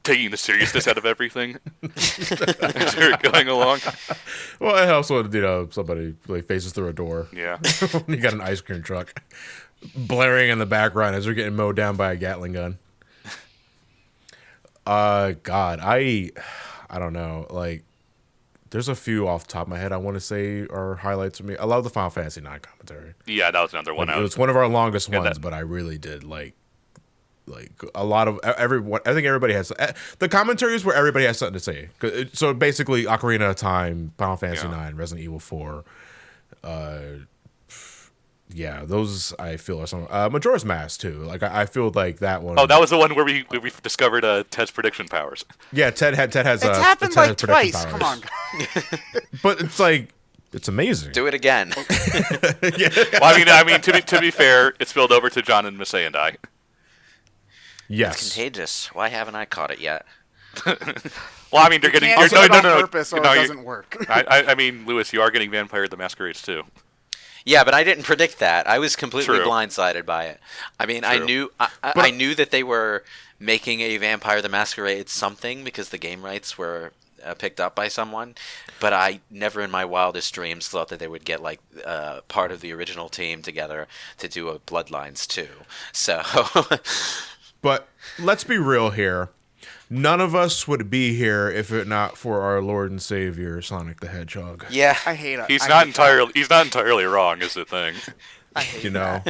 taking the seriousness out of everything as you were going along. Well, it helps when somebody like faces through a door. Yeah. You got an ice cream truck blaring in the background as they're getting mowed down by a Gatling gun. God, I don't know. Like, there's a few off the top of my head I want to say are highlights for me. I love the Final Fantasy IX commentary. Yeah, that was another one. It was one of our longest ones, but I really did like a lot of everyone. I think everybody has the commentaries where everybody has something to say. So basically, Ocarina of Time, Final Fantasy IX, Resident Evil 4. Yeah, those I feel are some Majora's Mask too. Like I feel like that one. Oh, that was the one where we discovered Ted's prediction powers. Yeah, Ted has. It's happened like twice. Come on. But it's like it's amazing. Do it again. Yeah. Well, I mean, to be fair, it spilled over to John and Missy and I. Yes. It's contagious. Why haven't I caught it yet? Well, I mean, they're getting Can't do it on purpose or no, it doesn't work. I mean, Lewis, you are getting Vampire the Masquerades too. Yeah, but I didn't predict that. I was completely True. blindsided by it. I mean, True. I knew that they were making a Vampire the Masquerade something because the game rights were picked up by someone, but I never in my wildest dreams thought that they would get like part of the original team together to do a Bloodlines 2. So, But let's be real here. None of us would be here if it not for our Lord and Savior Sonic the Hedgehog. yeah, I hate it. He's not entirely wrong, is the thing. I hate You know,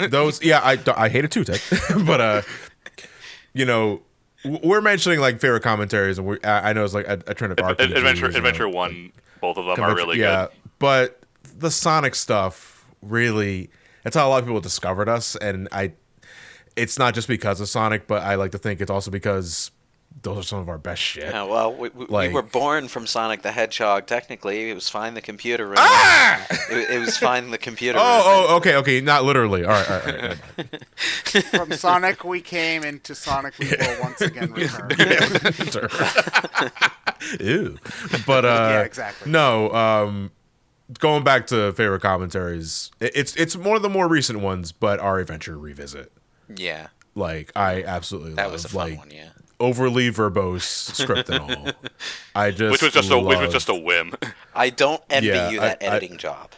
those. Yeah, I hate it too, Ted. But we're mentioning like favorite commentaries, and I know it's like a trend of RPGs. Adventure 1, both of them are really good. But the Sonic stuff really, that's how a lot of people discovered us, and it's not just because of Sonic, but I like to think it's also because those are some of our best shit. Yeah, well, we were born from Sonic the Hedgehog. Technically, it was fine. The computer room. It was fine. The computer. Okay. Not literally. All right. From Sonic we came, into Sonic we will once again return. Ew. But Yeah, exactly. No. Going back to favorite commentaries, it's one of the more recent ones, but our Adventure Revisit. Yeah, Like I absolutely that love, was a fun like, one. Yeah. overly verbose script and all. Which was just a whim. I don't envy Yeah, you that I- editing job.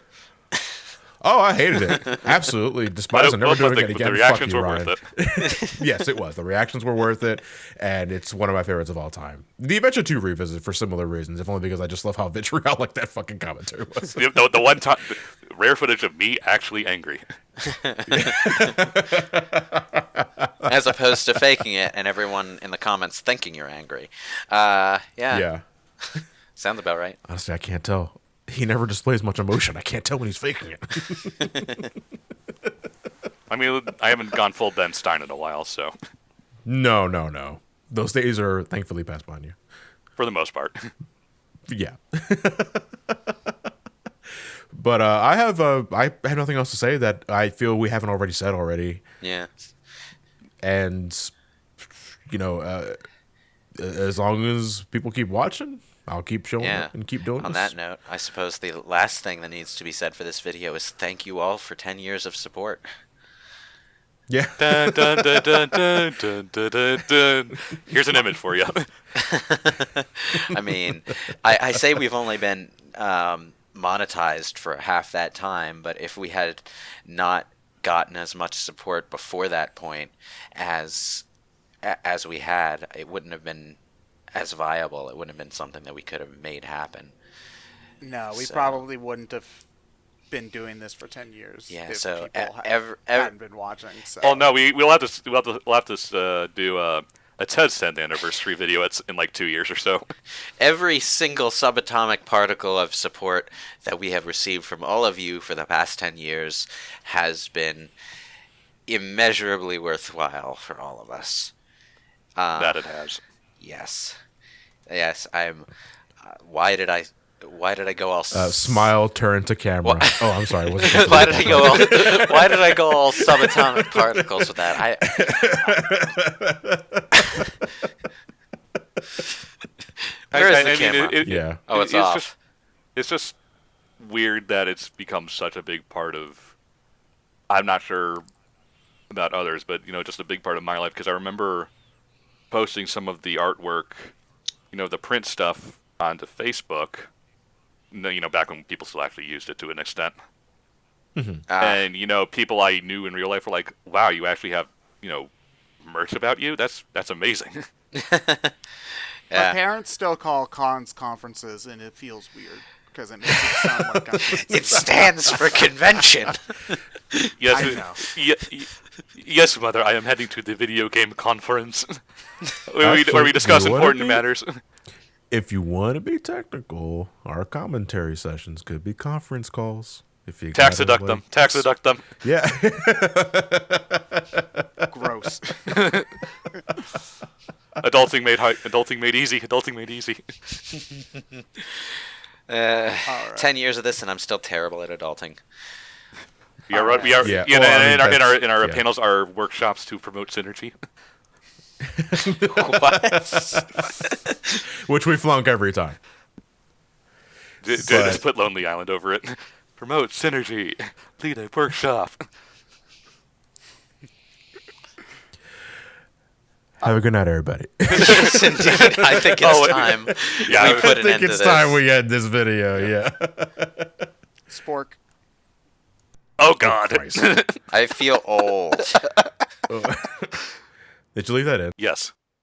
Oh, I hated it. Absolutely despised it. Never doing it again. The reactions Fuck you, were Ryan. worth it. Yes, it was. The reactions were worth it, and it's one of my favorites of all time. The Adventure 2 revisit for similar reasons, if only because I just love how vitriolic that fucking commentary was. The one time, rare footage of me actually angry. As opposed to faking it and everyone in the comments thinking you're angry. Yeah. Sounds about right. Honestly, I can't tell. He never displays much emotion. I can't tell when he's faking it. I mean, I haven't gone full Ben Stein in a while, so No. Those days are thankfully past behind you. for the most part. Yeah. But I have nothing else to say that I feel we haven't already said already. Yeah. And as long as people keep watching, I'll keep showing up and keep doing On this. that note, I suppose the last thing that needs to be said for this video is thank you all for 10 years of support. Yeah. Dun, dun, dun, dun, dun, dun, dun, dun, dun. Here's an image for you. I mean, I say we've only been monetized for half that time, but if we had not gotten as much support before that point as we had, it wouldn't have been as viable. It wouldn't have been something that we could have made happen. No, we probably wouldn't have been doing this for 10 years. Yeah, if so people hadn't been watching. So. Oh no, we'll have to do a TED 10th anniversary video. It's in like 2 years or so. Every single subatomic particle of support that we have received from all of you for the past 10 years has been immeasurably worthwhile for all of us. That it has. Yes. I'm. Why did I go all? Smile, turn to camera. What? Oh, I'm sorry. Why did I go all subatomic particles with that? Where's the camera? Yeah. Oh, it's off. It's just weird that it's become such a big part of. I'm not sure about others, but just a big part of my life because I remember posting some of the artwork, the print stuff onto Facebook. Back when people still actually used it to an extent. Mm-hmm. And people I knew in real life were like, "Wow, you actually have merch about you? That's amazing." My parents still call cons conferences, and it feels weird because it makes it sound like it stands for convention. Yes, I know. Yes, mother. I am heading to the video game conference where we discuss important matters. If you want to be technical, our commentary sessions could be conference calls. If you Tax deduct them. Tax deduct them. Yeah. Gross. Adulting made easy. Adulting made easy. 10 years of this, and I'm still terrible at adulting. We are. Yeah. In our panels are workshops to promote synergy. What? Which we flunk every time. Just put Lonely Island over it. Promote synergy. Lead a workshop. Have a good night, everybody. Yes, indeed. I think it's time Yeah, we put an I end think to it's this. time we end this video. Yeah. Spork. Oh God. Christ. I feel old. Did you leave that in? Yes.